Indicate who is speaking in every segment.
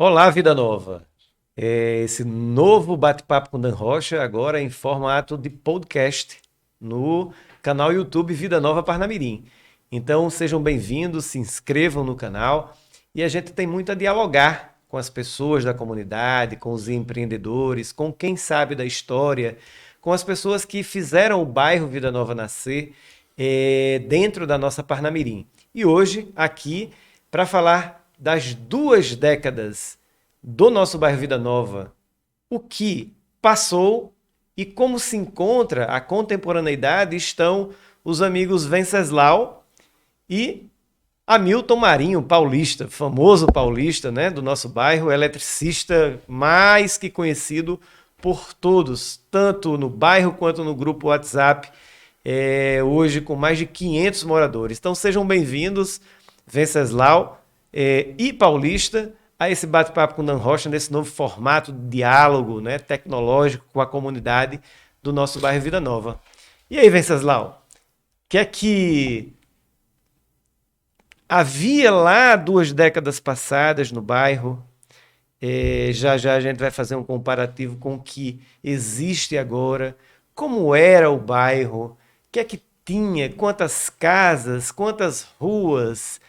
Speaker 1: Olá, Vida Nova. Esse novo bate-papo com Dan Rocha, agora em formato de podcast, no canal YouTube Vida Nova Parnamirim. Então, sejam bem-vindos, se inscrevam no canal e a gente tem muito a dialogar com as pessoas da comunidade, com os empreendedores, com quem sabe da história, com as pessoas que fizeram o bairro Vida Nova nascer dentro da nossa Parnamirim. E hoje, aqui, para falar das 2 décadas do nosso bairro Vida Nova, o que passou e como se encontra a contemporaneidade, estão os amigos Venceslau e Hamilton Marinho, paulista, famoso paulista, né, do nosso bairro, eletricista mais que conhecido por todos, tanto no bairro quanto no grupo WhatsApp, hoje com mais de 500 moradores. Então sejam bem-vindos, Venceslau e Paulista, a esse bate-papo com o Dan Rocha, nesse novo formato de diálogo, né, tecnológico com a comunidade do nosso bairro Vida Nova. E aí, Venceslau, o que é que havia lá 2 décadas passadas no bairro? Já já a gente vai fazer um comparativo com o que existe agora, como era o bairro, o que é que tinha, quantas casas, quantas ruas.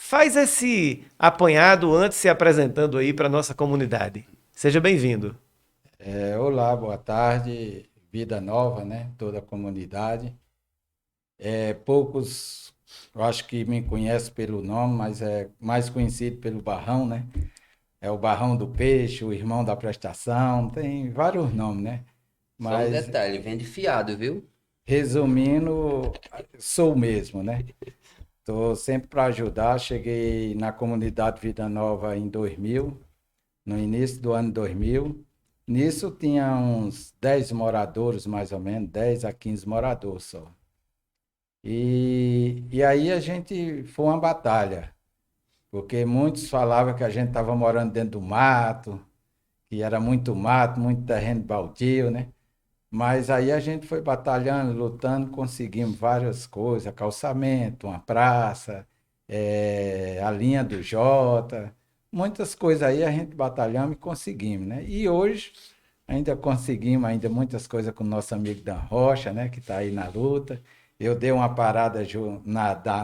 Speaker 1: Faz esse apanhado antes se apresentando aí para a nossa comunidade. Seja bem-vindo.
Speaker 2: Olá, boa tarde, Vida Nova, né? Toda a comunidade. Poucos, eu acho que me conhecem pelo nome, mas é mais conhecido pelo Barrão, né? É o Barrão do Peixe, o irmão da prestação, tem vários nomes, né?
Speaker 3: Só um
Speaker 2: Mas,
Speaker 3: detalhe, vende fiado, viu?
Speaker 2: resumindo, sou o mesmo, né? Estou sempre para ajudar. Cheguei na comunidade Vida Nova em 2000, no início do ano 2000. Nisso tinha uns 10 moradores, mais ou menos, 10 a 15 moradores só. E aí a gente foi uma batalha, porque muitos falavam que a gente estava morando dentro do mato, que era muito mato, muito terreno baldio, né? Mas aí a gente foi batalhando, lutando, conseguimos várias coisas, calçamento, uma praça, a linha do Jota, muitas coisas aí a gente batalhamos e conseguimos, né? E hoje ainda conseguimos ainda muitas coisas com o nosso amigo Dan Rocha, né, que está aí na luta. Eu dei uma parada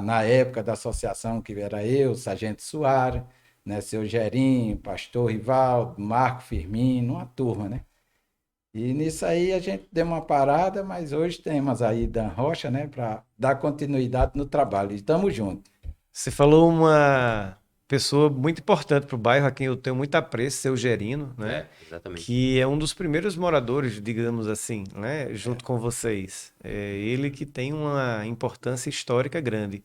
Speaker 2: na época da associação, que era eu, Sargento Soares, né, seu Gerinho, Pastor Rivaldo, Marco Firmino, uma turma, né? E nisso aí a gente deu uma parada, mas hoje temos aí Dan Rocha, né, para dar continuidade no trabalho. E estamos juntos.
Speaker 1: Você falou uma pessoa muito importante para o bairro, a quem eu tenho muito apreço, seu Gerino, né?
Speaker 3: Exatamente.
Speaker 1: Que é um dos primeiros moradores, digamos assim, né? Junto com vocês. É ele que tem uma importância histórica grande.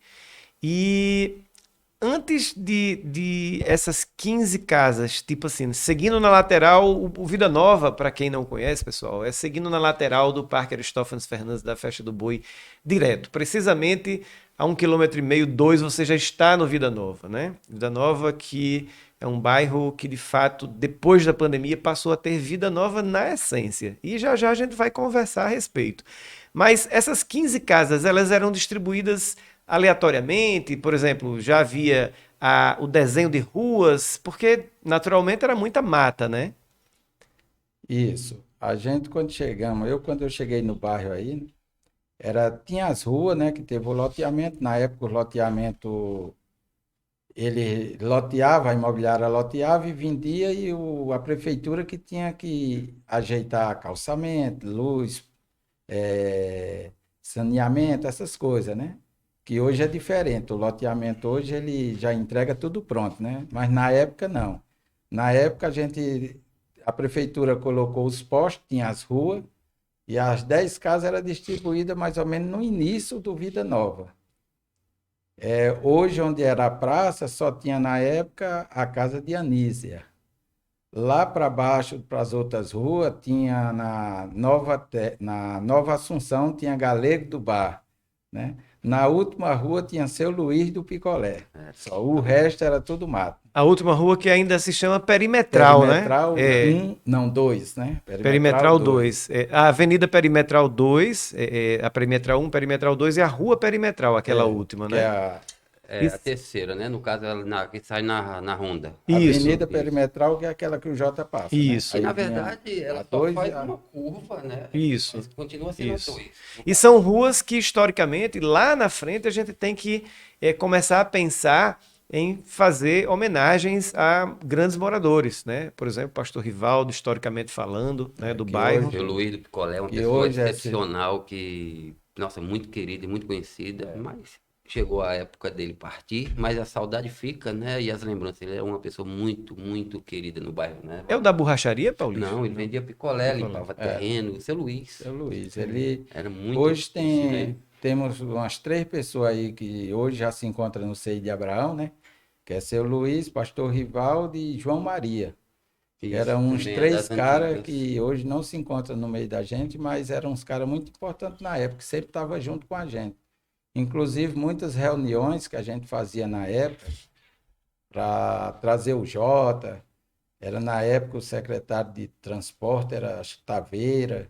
Speaker 1: E antes de essas 15 casas, tipo assim, seguindo na lateral, o Vida Nova, para quem não conhece, pessoal, é seguindo na lateral do Parque Aristófanes Fernandes da Festa do Boi, direto. Precisamente a 1,5 km, 2, você já está no Vida Nova, né? Vida Nova que é um bairro que, de fato, depois da pandemia, passou a ter vida nova na essência. E já já a gente vai conversar a respeito. Mas essas 15 casas, elas eram distribuídas aleatoriamente, por exemplo, já havia o desenho de ruas, porque naturalmente era muita mata, né?
Speaker 2: Isso. A gente quando eu cheguei no bairro aí, tinha as ruas, né, que teve o loteamento. Na época, o loteamento, ele loteava, a imobiliária loteava e vendia, e a prefeitura que tinha que ajeitar calçamento, luz, saneamento, essas coisas, né? Que hoje é diferente. O loteamento hoje ele já entrega tudo pronto, né? Mas na época não. Na época a prefeitura colocou os postos, tinha as ruas, e as 10 casas eram distribuídas mais ou menos no início do Vida Nova. Hoje, onde era a praça, só tinha na época a casa de Anísia. Lá para baixo, para as outras ruas, tinha na Nova Assunção, tinha Galego do Bar, né? Na última rua tinha Seu Luís do Picolé. Só o resto era tudo mato.
Speaker 1: A última rua que ainda se chama Perimetral, né?
Speaker 2: Perimetral
Speaker 1: É,
Speaker 2: um, não, 2, né? Perimetral
Speaker 1: Perimetral
Speaker 2: 2.
Speaker 1: 2. A Avenida Perimetral 2, a Perimetral 1, Perimetral 2 e a Rua Perimetral, aquela última,
Speaker 2: Que é
Speaker 1: né?
Speaker 3: É a terceira, né? No caso, ela que sai na Honda.
Speaker 1: Isso.
Speaker 2: Avenida Perimetral, que é aquela que o Jota passa.
Speaker 1: Isso.
Speaker 3: E
Speaker 2: Né?
Speaker 3: na
Speaker 2: Aí vinha
Speaker 3: verdade, ela
Speaker 2: a
Speaker 3: só
Speaker 2: dois
Speaker 3: faz
Speaker 2: e a-
Speaker 3: uma curva, né?
Speaker 1: Isso.
Speaker 3: Mas continua sendo
Speaker 1: Isso.
Speaker 3: a 2.
Speaker 1: E são ruas que, historicamente, lá na frente, a gente tem que começar a pensar em fazer homenagens a grandes moradores, né? Por exemplo, Pastor Rivaldo, historicamente falando, né, do
Speaker 2: que
Speaker 1: bairro.
Speaker 2: hoje-
Speaker 3: O Luiz do Picolé é uma
Speaker 2: que
Speaker 3: pessoa
Speaker 2: hoje é
Speaker 3: excepcional, que, nossa, muito querida e muito conhecida, mas chegou a época dele partir, mas a saudade fica, né? E as lembranças. Ele é uma pessoa muito, muito querida no bairro, né?
Speaker 1: É o da borracharia, Paulista?
Speaker 3: Não, ele vendia picolé,
Speaker 1: Picolé.
Speaker 3: limpava terreno. Seu Luiz.
Speaker 2: Seu Luiz, ele
Speaker 3: Era muito
Speaker 2: hoje
Speaker 3: gente, né?
Speaker 2: temos umas 3 pessoas aí que hoje já se encontram no seio de Abraão, né? Que é seu Luiz, Pastor Rivaldo e João Maria.
Speaker 3: Isso,
Speaker 2: Eram uns
Speaker 3: também é
Speaker 2: 3
Speaker 3: das
Speaker 2: caras
Speaker 3: antigas.
Speaker 2: que hoje não se encontram no meio da gente, mas eram uns caras muito importantes na época, que sempre estavam junto com a gente. Inclusive, muitas reuniões que a gente fazia na época para trazer o Jota. Era na época o secretário de transporte, era acho que Taveira,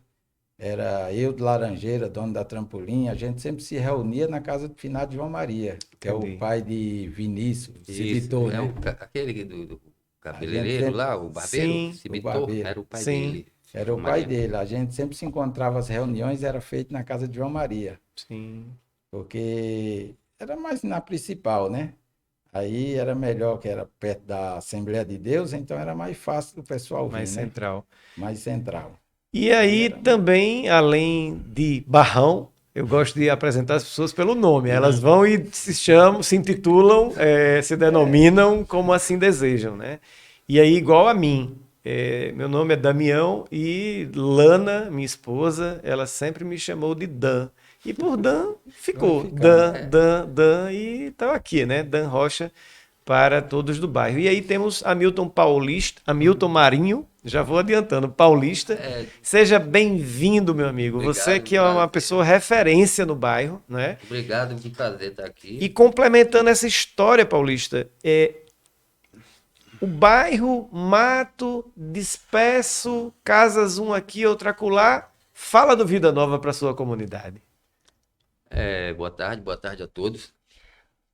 Speaker 2: era eu de Laranjeira, dono da Trampolim. A gente sempre se reunia na casa do finado João Maria, que é
Speaker 1: Entendi.
Speaker 2: o pai de Vinícius,
Speaker 3: Isso,
Speaker 2: Civitor,
Speaker 3: é
Speaker 2: né?
Speaker 3: aquele do
Speaker 2: A
Speaker 3: cabeleireiro
Speaker 2: gente
Speaker 3: lá, o barbeiro,
Speaker 1: Sim,
Speaker 3: Cibitor,
Speaker 2: o barbeiro.
Speaker 3: era o pai
Speaker 1: Sim.
Speaker 3: dele.
Speaker 2: Era o
Speaker 3: João
Speaker 2: pai
Speaker 3: Maria.
Speaker 2: dele. A gente sempre se encontrava, as reuniões era feito na casa de João Maria,
Speaker 1: Sim.
Speaker 2: porque era mais na principal, né? Aí era melhor que era perto da Assembleia de Deus, então era mais fácil do pessoal vir,
Speaker 1: Mais
Speaker 2: né?
Speaker 1: central.
Speaker 2: Mais central.
Speaker 1: E aí
Speaker 2: era-
Speaker 1: também, além de Barrão, eu gosto de apresentar as pessoas pelo nome. Elas vão e se chamam, se intitulam, se denominam como assim desejam, né? E aí, igual a mim, meu nome é Damião e Lana, minha esposa, ela sempre me chamou de Dan. E por Dan ficou.
Speaker 2: Vai ficar,
Speaker 1: Dan, e tá aqui, né? Dan Rocha para todos do bairro. E aí temos Hamilton Paulista, Hamilton Marinho, já vou adiantando, Paulista. Seja bem-vindo, meu amigo.
Speaker 3: Obrigado,
Speaker 1: Você que é uma
Speaker 3: prazer.
Speaker 1: pessoa referência no bairro, né?
Speaker 3: Obrigado, um prazer estar aqui.
Speaker 1: E complementando essa história, Paulista, o bairro, mato, disperso, casas um aqui, outra acolá. Fala do Vida Nova para sua comunidade.
Speaker 3: Boa tarde a todos.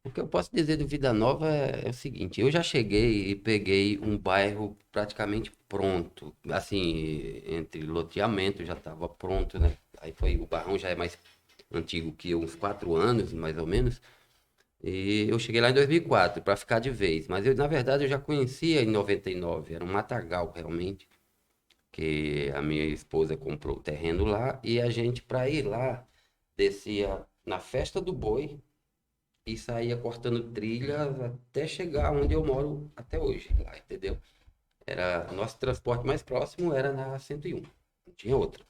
Speaker 3: O que eu posso dizer do Vida Nova é o seguinte, eu já cheguei e peguei um bairro praticamente pronto, assim, entre loteamento já estava pronto, né? Aí o Barrão já é mais antigo que eu, uns 4 anos, mais ou menos, e eu cheguei lá em 2004 para ficar de vez, mas na verdade eu já conhecia em 99, era um matagal realmente, que a minha esposa comprou o terreno lá e a gente, para ir lá, descia na Festa do Boi e saía cortando trilhas até chegar onde eu moro até hoje, lá, entendeu? O nosso transporte mais próximo era na 101, não tinha outra.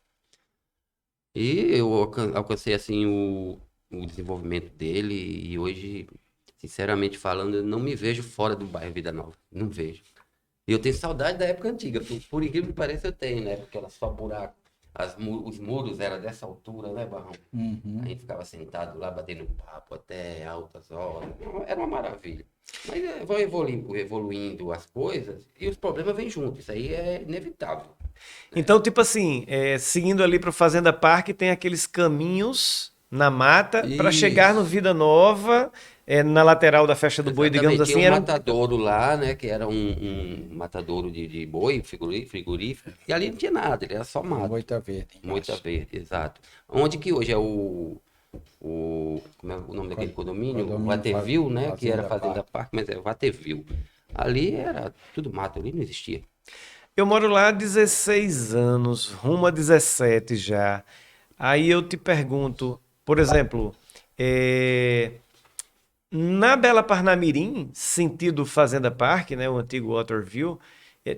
Speaker 3: E eu alcancei assim o desenvolvimento dele e hoje, sinceramente falando, eu não me vejo fora do bairro Vida Nova, não vejo. E eu tenho saudade da época antiga, por incrível que pareça eu tenho, né? Porque era só buraco. Os muros eram dessa altura, né, Barrão?
Speaker 2: Uhum.
Speaker 3: A gente ficava sentado lá, batendo papo até altas horas. Era uma maravilha. Mas vão evoluindo as coisas e os problemas vêm junto. Isso aí é inevitável.
Speaker 1: Então, tipo assim, seguindo ali para o Fazenda Parque, tem aqueles caminhos na mata para chegar no Vida Nova, na lateral da Festa do Boi, digamos
Speaker 3: Exatamente.
Speaker 1: assim.
Speaker 3: Tinha um
Speaker 1: Era
Speaker 3: matadouro lá, né? Que era um matadouro de boi, frigorífico. E ali não tinha nada, ele era só mato.
Speaker 2: Moita Verde.
Speaker 3: Moita Verde, exato. Onde que hoje é como é o nome daquele condomínio?
Speaker 2: Condomínio
Speaker 3: Waterville, né? Que era
Speaker 2: Fazenda
Speaker 3: Fazenda Parque, mas é Waterville. Ali era tudo mato, ali não existia.
Speaker 1: Eu moro lá há 16 anos, rumo a 17 já. Aí eu te pergunto, por exemplo, na Bela Parnamirim, sentido Fazenda Parque, né, o antigo Waterville,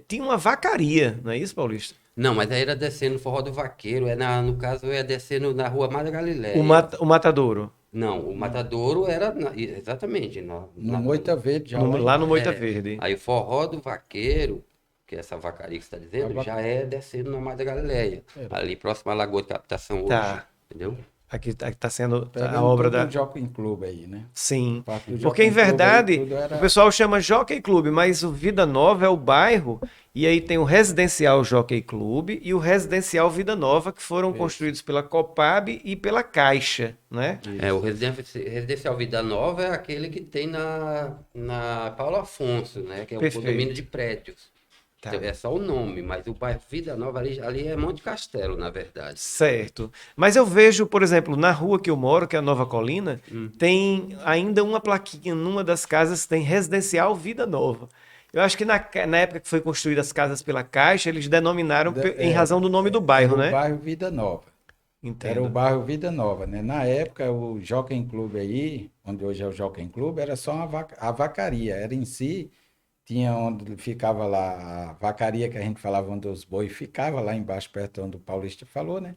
Speaker 1: tinha uma vacaria, não é isso, Paulista?
Speaker 3: Não, mas aí era descendo o Forró do Vaqueiro, no caso é descendo na Rua Madre Galileia.
Speaker 1: O Matadouro,
Speaker 3: Não, o Matadouro era exatamente
Speaker 2: No Moita Verde, já
Speaker 1: lá no Moita
Speaker 3: É.
Speaker 1: Verde.
Speaker 3: Aí o Forró do Vaqueiro, que é essa vacaria que você está dizendo, já é descendo na Madre Galileia. Ali próximo à Lagoa de Captação hoje.
Speaker 1: Tá.
Speaker 3: Entendeu?
Speaker 1: Aqui está sendo
Speaker 2: Pegando
Speaker 1: a obra
Speaker 2: todo
Speaker 1: da...
Speaker 2: o Jockey Club aí, né?
Speaker 1: Sim,
Speaker 2: Parte do
Speaker 1: porque em
Speaker 2: Jockey Club aí,
Speaker 1: verdade
Speaker 2: tudo era-
Speaker 1: o pessoal chama Jockey Club, mas o Vida Nova é o bairro, e aí tem o Residencial Jockey Club e o Residencial Vida Nova, que foram
Speaker 2: Isso.
Speaker 1: construídos pela Copab e pela Caixa, né?
Speaker 3: O Residencial Vida Nova é aquele que tem na Paulo Afonso, né? Que é o
Speaker 1: Perfeito.
Speaker 3: condomínio de prédios.
Speaker 1: Tá.
Speaker 3: É só o nome, mas o bairro Vida Nova ali é Monte Castelo, na verdade.
Speaker 1: Certo. Mas eu vejo, por exemplo, na rua que eu moro, que é a Nova Colina, tem ainda uma plaquinha numa das casas, tem Residencial Vida Nova. Eu acho que na época que foi construídas as casas pela Caixa, eles denominaram em razão do nome do bairro,
Speaker 2: era
Speaker 1: né?
Speaker 2: o bairro Vida Nova. Era o
Speaker 1: Entendo.
Speaker 2: bairro Vida Nova, né? Na época, o Jockey Club aí, onde hoje é o Jockey Club, era só a vacaria. Era em si, tinha onde ficava lá a vacaria que a gente falava, onde os bois ficavam, lá embaixo, perto onde o Paulista falou, né?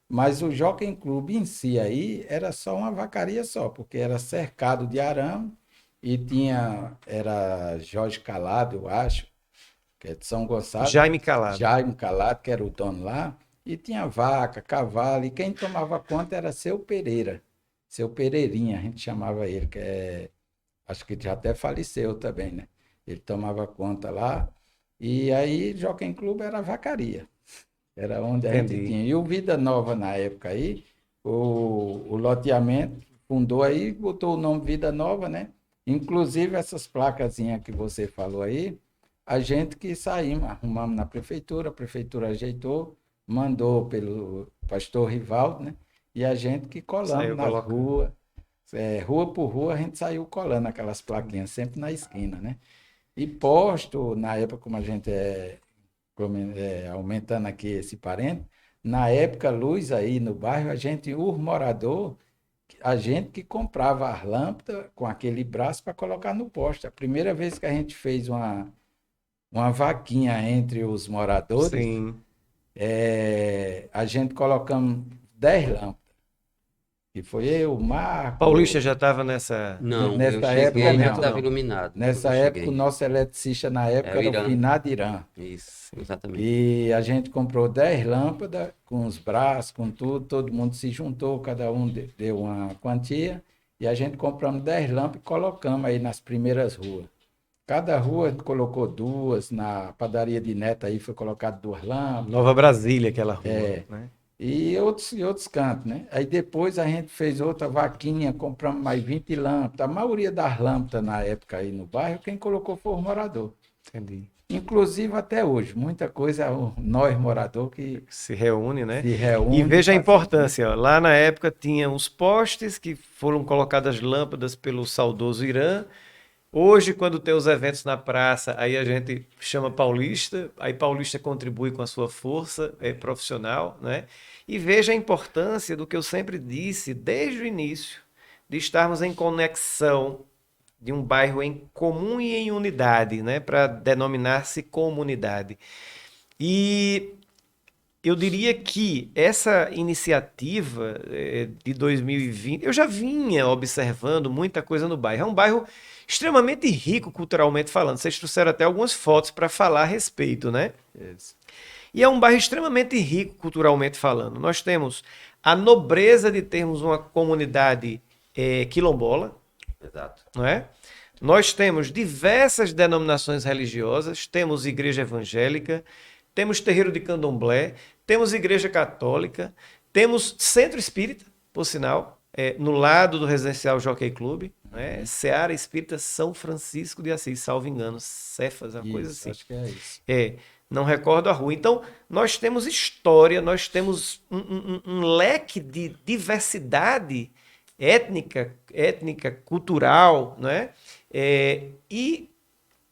Speaker 2: Mas o Jockey Club em si aí era só uma vacaria só, porque era cercado de arame e era Jorge Calado, eu acho, que é de São Gonçalo.
Speaker 1: Jaime Calado.
Speaker 2: Jaime Calado, que era o dono lá, e tinha vaca, cavalo, e quem tomava conta era seu Pereira, seu Pereirinha, a gente chamava ele, acho que já até faleceu também, né? Ele tomava conta lá, e aí Jockey Club era vacaria, era onde a gente
Speaker 1: Entendi.
Speaker 2: tinha. E o Vida Nova na época aí, o loteamento fundou aí, botou o nome Vida Nova, né? Inclusive essas placazinhas que você falou aí, a gente que saímos, arrumamos na prefeitura, a prefeitura ajeitou, mandou pelo pastor Rivaldo, né? E a gente que colamos
Speaker 1: Saiu
Speaker 2: nas
Speaker 1: colocando.
Speaker 2: ruas, rua por rua, a gente saiu colando aquelas plaquinhas, sempre na esquina, né? E posto, na época, como a gente aumentando aqui esse parente, na época, luz aí no bairro, o morador, a gente que comprava as lâmpadas com aquele braço para colocar no poste. A primeira vez que a gente fez uma vaquinha entre os moradores,
Speaker 1: Sim.
Speaker 2: a gente colocamos 10 lâmpadas. E foi eu, o Marco.
Speaker 1: Paulista já estava nessa...
Speaker 3: Não,
Speaker 2: Nessa
Speaker 3: eu
Speaker 2: época,
Speaker 3: cheguei, já
Speaker 2: não.
Speaker 3: estava iluminado.
Speaker 2: Nessa
Speaker 3: quando eu
Speaker 2: época, o
Speaker 3: cheguei.
Speaker 2: nosso eletricista na época
Speaker 3: É o
Speaker 2: era o
Speaker 3: Irã.
Speaker 2: Finado Irã.
Speaker 3: Isso, exatamente.
Speaker 2: E a gente comprou 10 lâmpadas com os braços, com tudo, todo mundo se juntou, cada um deu uma quantia, e a gente compramos 10 lâmpadas e colocamos aí nas primeiras ruas. Cada rua a gente colocou duas, na padaria de Neto aí foi colocado 2 lâmpadas,
Speaker 1: Nova Brasília, aquela rua,
Speaker 2: É.
Speaker 1: né?
Speaker 2: e outros cantos, né? Aí depois a gente fez outra vaquinha, compramos mais 20 lâmpadas. A maioria das lâmpadas na época aí no bairro, quem colocou foi o morador.
Speaker 1: Entendi.
Speaker 2: Inclusive até hoje, muita coisa é nós morador que
Speaker 1: Se reúne, né?
Speaker 2: se reúne.
Speaker 1: E veja a
Speaker 2: faz-
Speaker 1: importância, ó. Lá na época tinha os postes que foram colocadas lâmpadas pelo saudoso Irã. Hoje, quando tem os eventos na praça, aí a gente chama Paulista, aí Paulista contribui com a sua força profissional, né? E veja a importância do que eu sempre disse desde o início, de estarmos em conexão de um bairro em comum e em unidade, né? Para denominar-se comunidade. E eu diria que essa iniciativa de 2020, eu já vinha observando muita coisa no bairro. É um bairro extremamente rico culturalmente falando. Vocês trouxeram até algumas fotos para falar a respeito, né?
Speaker 2: Isso.
Speaker 1: E é um bairro extremamente rico culturalmente falando. Nós temos a nobreza de termos uma comunidade quilombola,
Speaker 3: Exato.
Speaker 1: não é? Nós temos diversas denominações religiosas, temos igreja evangélica, temos terreiro de candomblé, temos igreja católica, temos centro espírita, por sinal, no lado do residencial Jockey Club, né? Seara Espírita São Francisco de Assis, salvo engano, Cefas, uma coisa
Speaker 2: Isso,
Speaker 1: assim.
Speaker 2: acho que é isso.
Speaker 1: Não recordo a rua. Então, nós temos história, nós temos um leque de diversidade étnica, cultural, né? E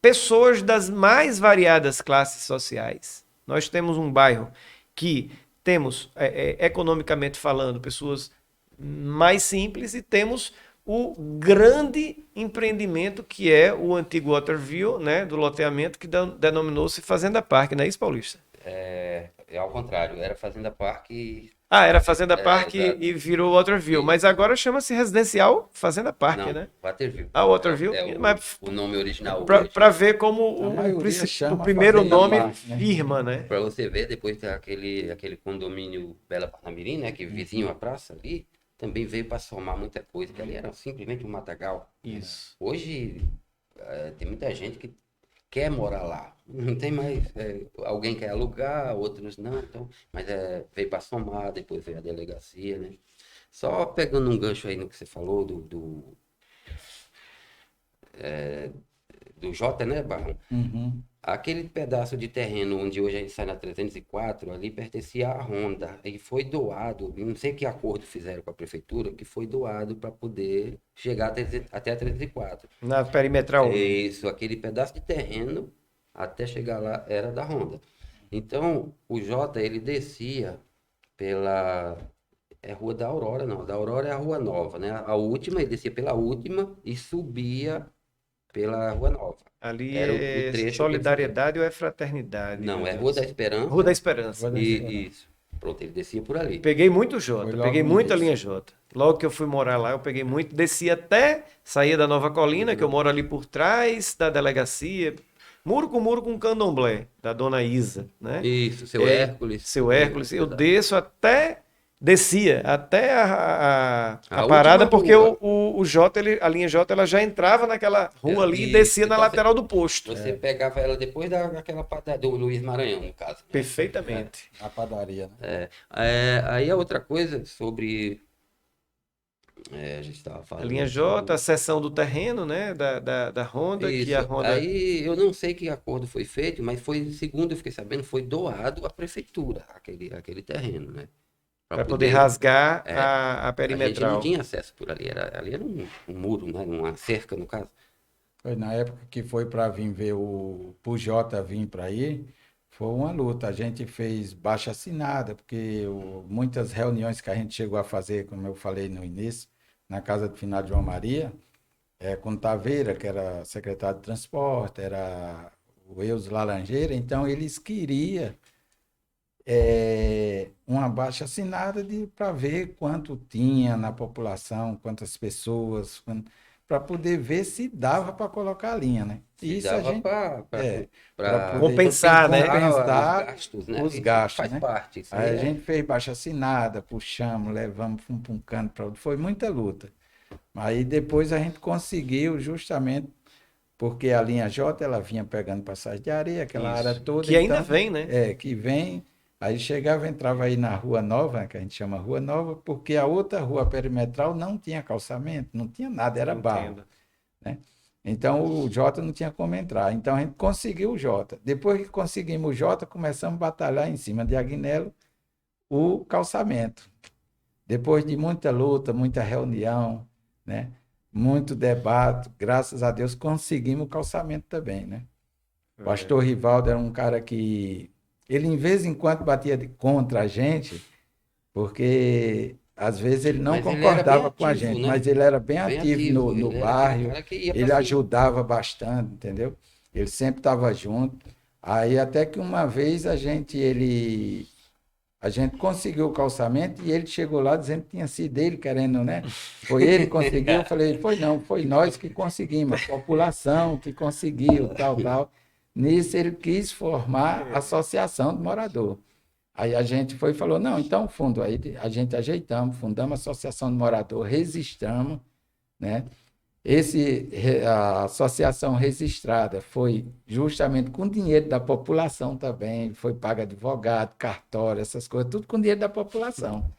Speaker 1: pessoas das mais variadas classes sociais. Nós temos um bairro que temos, economicamente falando, pessoas mais simples e temos o grande empreendimento que é o antigo Waterview, né, do loteamento que denominou-se Fazenda Parque, não é isso, Paulista?
Speaker 3: É ao contrário, era Fazenda Parque.
Speaker 1: Ah, era Fazenda Parque
Speaker 3: exato.
Speaker 1: e virou Waterview, mas agora chama-se Residencial Fazenda Parque,
Speaker 3: Não,
Speaker 1: né?
Speaker 3: Waterview.
Speaker 1: Ah, Waterview?
Speaker 3: É o nome original.
Speaker 1: Para ver como
Speaker 2: A maioria
Speaker 1: o
Speaker 2: chama
Speaker 1: primeiro
Speaker 2: Fazenda
Speaker 1: nome
Speaker 2: Parque, né?
Speaker 1: firma, né?
Speaker 3: Para você ver, depois tem aquele condomínio Bela Parnamirim, né? Que vizinho à praça ali. também veio para somar muita coisa, que ali era simplesmente um matagal.
Speaker 1: Isso.
Speaker 3: Hoje tem muita gente que quer morar lá. Não tem mais. Alguém quer alugar, outros não. Então, mas veio para somar, depois veio a delegacia, né? Só pegando um gancho aí no que você falou do Jota, né, Barrão?
Speaker 2: Uhum.
Speaker 3: Aquele pedaço de terreno onde hoje a gente sai na 304, ali pertencia à Honda e foi doado, não sei que acordo fizeram com a prefeitura, que foi doado para poder chegar até a 304.
Speaker 1: Na perimetral.
Speaker 3: Isso, aquele pedaço de terreno até chegar lá era da Honda. Então, o Jota, ele descia pela Rua da Aurora, não, da Aurora é a Rua Nova, né? A última, ele descia pela última e subia pela Rua Nova.
Speaker 1: Ali
Speaker 3: Era o
Speaker 1: é
Speaker 3: trecho que ele
Speaker 1: Solidariedade ou é Fraternidade?
Speaker 3: Não,
Speaker 1: meu
Speaker 3: é
Speaker 1: Deus?
Speaker 3: Rua da Esperança.
Speaker 1: Rua da Esperança.
Speaker 2: Rua da Esperança.
Speaker 3: Isso. Pronto, ele descia por ali.
Speaker 1: Peguei muito Jota,
Speaker 2: Foi logo
Speaker 1: peguei
Speaker 2: no
Speaker 1: muita
Speaker 2: início.
Speaker 1: linha Jota. Logo que eu fui morar lá, eu peguei muito, desci até, saía da Nova Colina, que eu moro ali por trás da delegacia, muro com candomblé, da dona Isa, né?
Speaker 3: Isso, seu
Speaker 1: É,
Speaker 3: Hércules.
Speaker 1: Seu Hércules. Eu
Speaker 3: Verdade.
Speaker 1: desço descia até a
Speaker 3: A
Speaker 1: parada,
Speaker 3: última
Speaker 1: porque
Speaker 3: rua.
Speaker 1: o Jota, a linha Jota, ela já entrava naquela rua ali e
Speaker 3: Isso,
Speaker 1: descia na
Speaker 3: então
Speaker 1: lateral do posto.
Speaker 3: Você pegava ela depois daquela padaria do Luiz Maranhão, no caso.
Speaker 1: Perfeitamente.
Speaker 2: A padaria, né?
Speaker 3: Aí a outra coisa sobre. A gente estava
Speaker 1: A
Speaker 3: falando.
Speaker 1: linha J, a seção do terreno, né, da Honda, que a
Speaker 3: Isso.
Speaker 1: Honda...
Speaker 3: Aí eu não sei que acordo foi feito, mas foi, segundo eu fiquei sabendo, foi doado à prefeitura, aquele terreno, né?
Speaker 1: Para poder rasgar
Speaker 3: É,
Speaker 1: a
Speaker 3: A gente
Speaker 1: perimetral.
Speaker 3: não tinha acesso por ali, ali era um muro, né? Uma cerca, no caso.
Speaker 2: Foi na época que foi para vir ver o Pujota vir para aí, foi uma luta. A gente fez baixa assinada, porque muitas reuniões que a gente chegou a fazer, como eu falei no início, na casa do finado João Maria, com Taveira, que era secretário de transporte, era o Eus Laranjeira, então eles queriam uma baixa assinada para ver quanto tinha na população, quantas pessoas, para poder ver se dava para colocar a linha, né?
Speaker 3: Se
Speaker 2: Isso a
Speaker 3: dava
Speaker 2: gente
Speaker 3: para
Speaker 2: para
Speaker 1: Compensar, né?
Speaker 2: compensar
Speaker 3: os gastos, né?
Speaker 2: os
Speaker 3: Isso
Speaker 2: gastos,
Speaker 3: faz
Speaker 2: né?
Speaker 3: parte. Isso
Speaker 2: Aí a
Speaker 3: aí
Speaker 2: gente fez baixa assinada, puxamos, levamos para um canto para outro. Foi muita luta. Aí depois a gente conseguiu justamente porque a linha J ela vinha pegando passagem de areia, aquela
Speaker 1: Isso.
Speaker 2: área toda.
Speaker 1: Que ainda
Speaker 2: então,
Speaker 1: vem, né?
Speaker 2: que vem. Aí chegava, entrava aí na Rua Nova, que a gente chama Rua Nova, porque a outra rua perimetral não tinha calçamento, não tinha nada, era barro.
Speaker 1: Entendo.
Speaker 2: Né? Então o Jota não tinha como entrar. Então a gente conseguiu o Jota. Depois que conseguimos o Jota, começamos a batalhar em cima de Agnello o calçamento. Depois de muita luta, muita reunião, né? Muito debate, graças a Deus conseguimos o calçamento também, né? O pastor Rivaldo era um cara que ele em vez em quando batia contra a gente, porque às vezes ele não
Speaker 3: Mas ele era
Speaker 2: concordava
Speaker 3: bem
Speaker 2: com a
Speaker 3: ativo,
Speaker 2: gente,
Speaker 3: né?
Speaker 2: mas ele era bem
Speaker 3: Bem
Speaker 2: ativo
Speaker 3: ativo,
Speaker 2: no
Speaker 3: ele era aquele
Speaker 2: bairro,
Speaker 3: cara que ia pra
Speaker 2: ele
Speaker 3: cima.
Speaker 2: ajudava bastante, entendeu? Ele sempre estava junto. Aí até que uma vez a gente conseguiu o calçamento e ele chegou lá dizendo que tinha sido ele querendo, né? Foi ele que conseguiu. Eu falei, foi não, foi nós que conseguimos, a população que conseguiu, tal. Nisso ele quis formar a associação do morador. Aí a gente foi e falou, não, então fundo, aí a gente ajeitamos, fundamos a associação do morador, registramos, né? A associação registrada foi justamente com dinheiro da população também, foi pago advogado, cartório, essas coisas, tudo com dinheiro da população.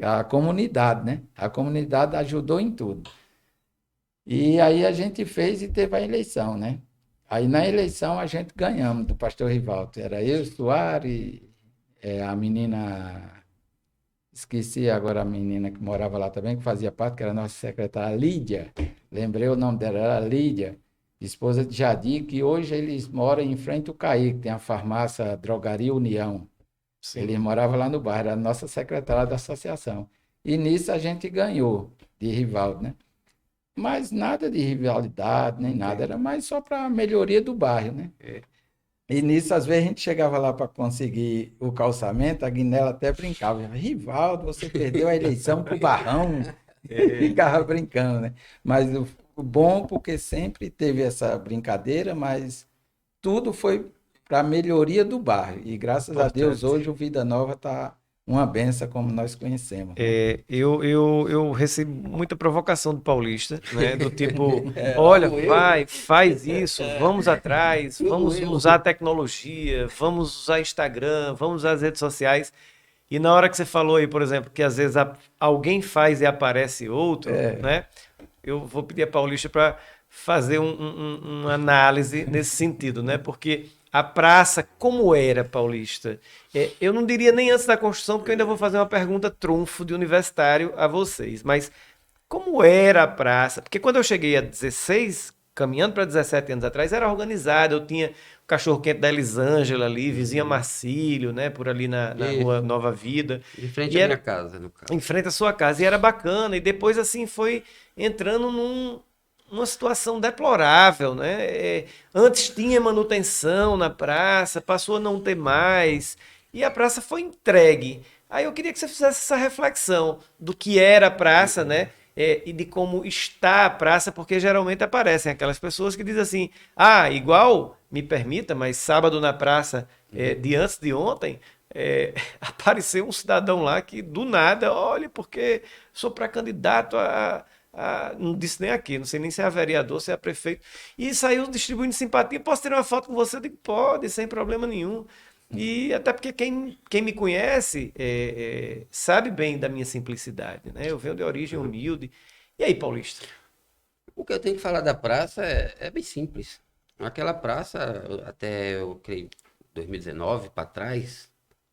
Speaker 2: A comunidade, né? A comunidade ajudou em tudo. E aí a gente fez e teve a eleição, né? Aí na eleição a gente ganhamos do pastor Rivaldo. Era eu, Soares, a menina... Esqueci agora a menina que morava lá também, que fazia parte, que era a nossa secretária, Lídia. Lembrei o nome dela, era Lídia, esposa de Jadir, que hoje eles moram em frente ao CAI, que tem a farmácia Drogaria União.
Speaker 1: Sim.
Speaker 2: Eles moravam lá no bairro, era a nossa secretária da associação. E nisso a gente ganhou de Rivaldo, né? Mas nada de rivalidade, nem nada, era mais só para a melhoria do bairro, né? E nisso, às vezes, a gente chegava lá para conseguir o calçamento, a Guinela até brincava. Rivaldo, você perdeu a eleição para o Barrão. Ficava brincando, né? Mas o bom, porque sempre teve essa brincadeira, mas tudo foi para a melhoria do bairro. E graças a Deus, hoje o Vida Nova está uma benção como nós conhecemos.
Speaker 1: Eu recebo muita provocação do paulista, né? Do tipo, olha, faz isso, vamos atrás, vamos usar a tecnologia, vamos usar Instagram, vamos usar as redes sociais. E na hora que você falou aí, por exemplo, que às vezes alguém faz e aparece outro, né? Eu vou pedir a Paulista para fazer uma análise nesse sentido, né? Porque a praça, como era, Paulista? Eu não diria nem antes da construção, porque eu ainda vou fazer uma pergunta trunfo de universitário a vocês. Mas como era a praça? Porque quando eu cheguei a 16, caminhando para 17 anos atrás, era organizado. Eu tinha o cachorro-quente da Elisângela ali, vizinha Marcílio, né? Por ali na rua Nova Vida.
Speaker 3: De frente
Speaker 1: E
Speaker 3: à
Speaker 1: era
Speaker 3: minha casa, no caso.
Speaker 1: em frente à sua casa. E era bacana. E depois, assim, foi entrando numa situação deplorável, né? Antes tinha manutenção na praça, passou a não ter mais. E a praça foi entregue. Aí eu queria que você fizesse essa reflexão do que era a praça, né? E de como está a praça, porque geralmente aparecem aquelas pessoas que dizem assim: ah, igual, me permita, mas sábado na praça de antes de ontem, apareceu um cidadão lá que do nada, olha, porque sou pré-candidato não disse nem aqui, não sei nem se é vereador, se é prefeito, e saiu distribuindo simpatia. Posso tirar uma foto com você? Eu digo, pode, sem problema nenhum. E até porque quem me conhece sabe bem da minha simplicidade, né? Eu venho de origem humilde. E aí, Paulista?
Speaker 3: O que eu tenho que falar da praça é bem simples. Aquela praça, até eu creio 2019 para trás,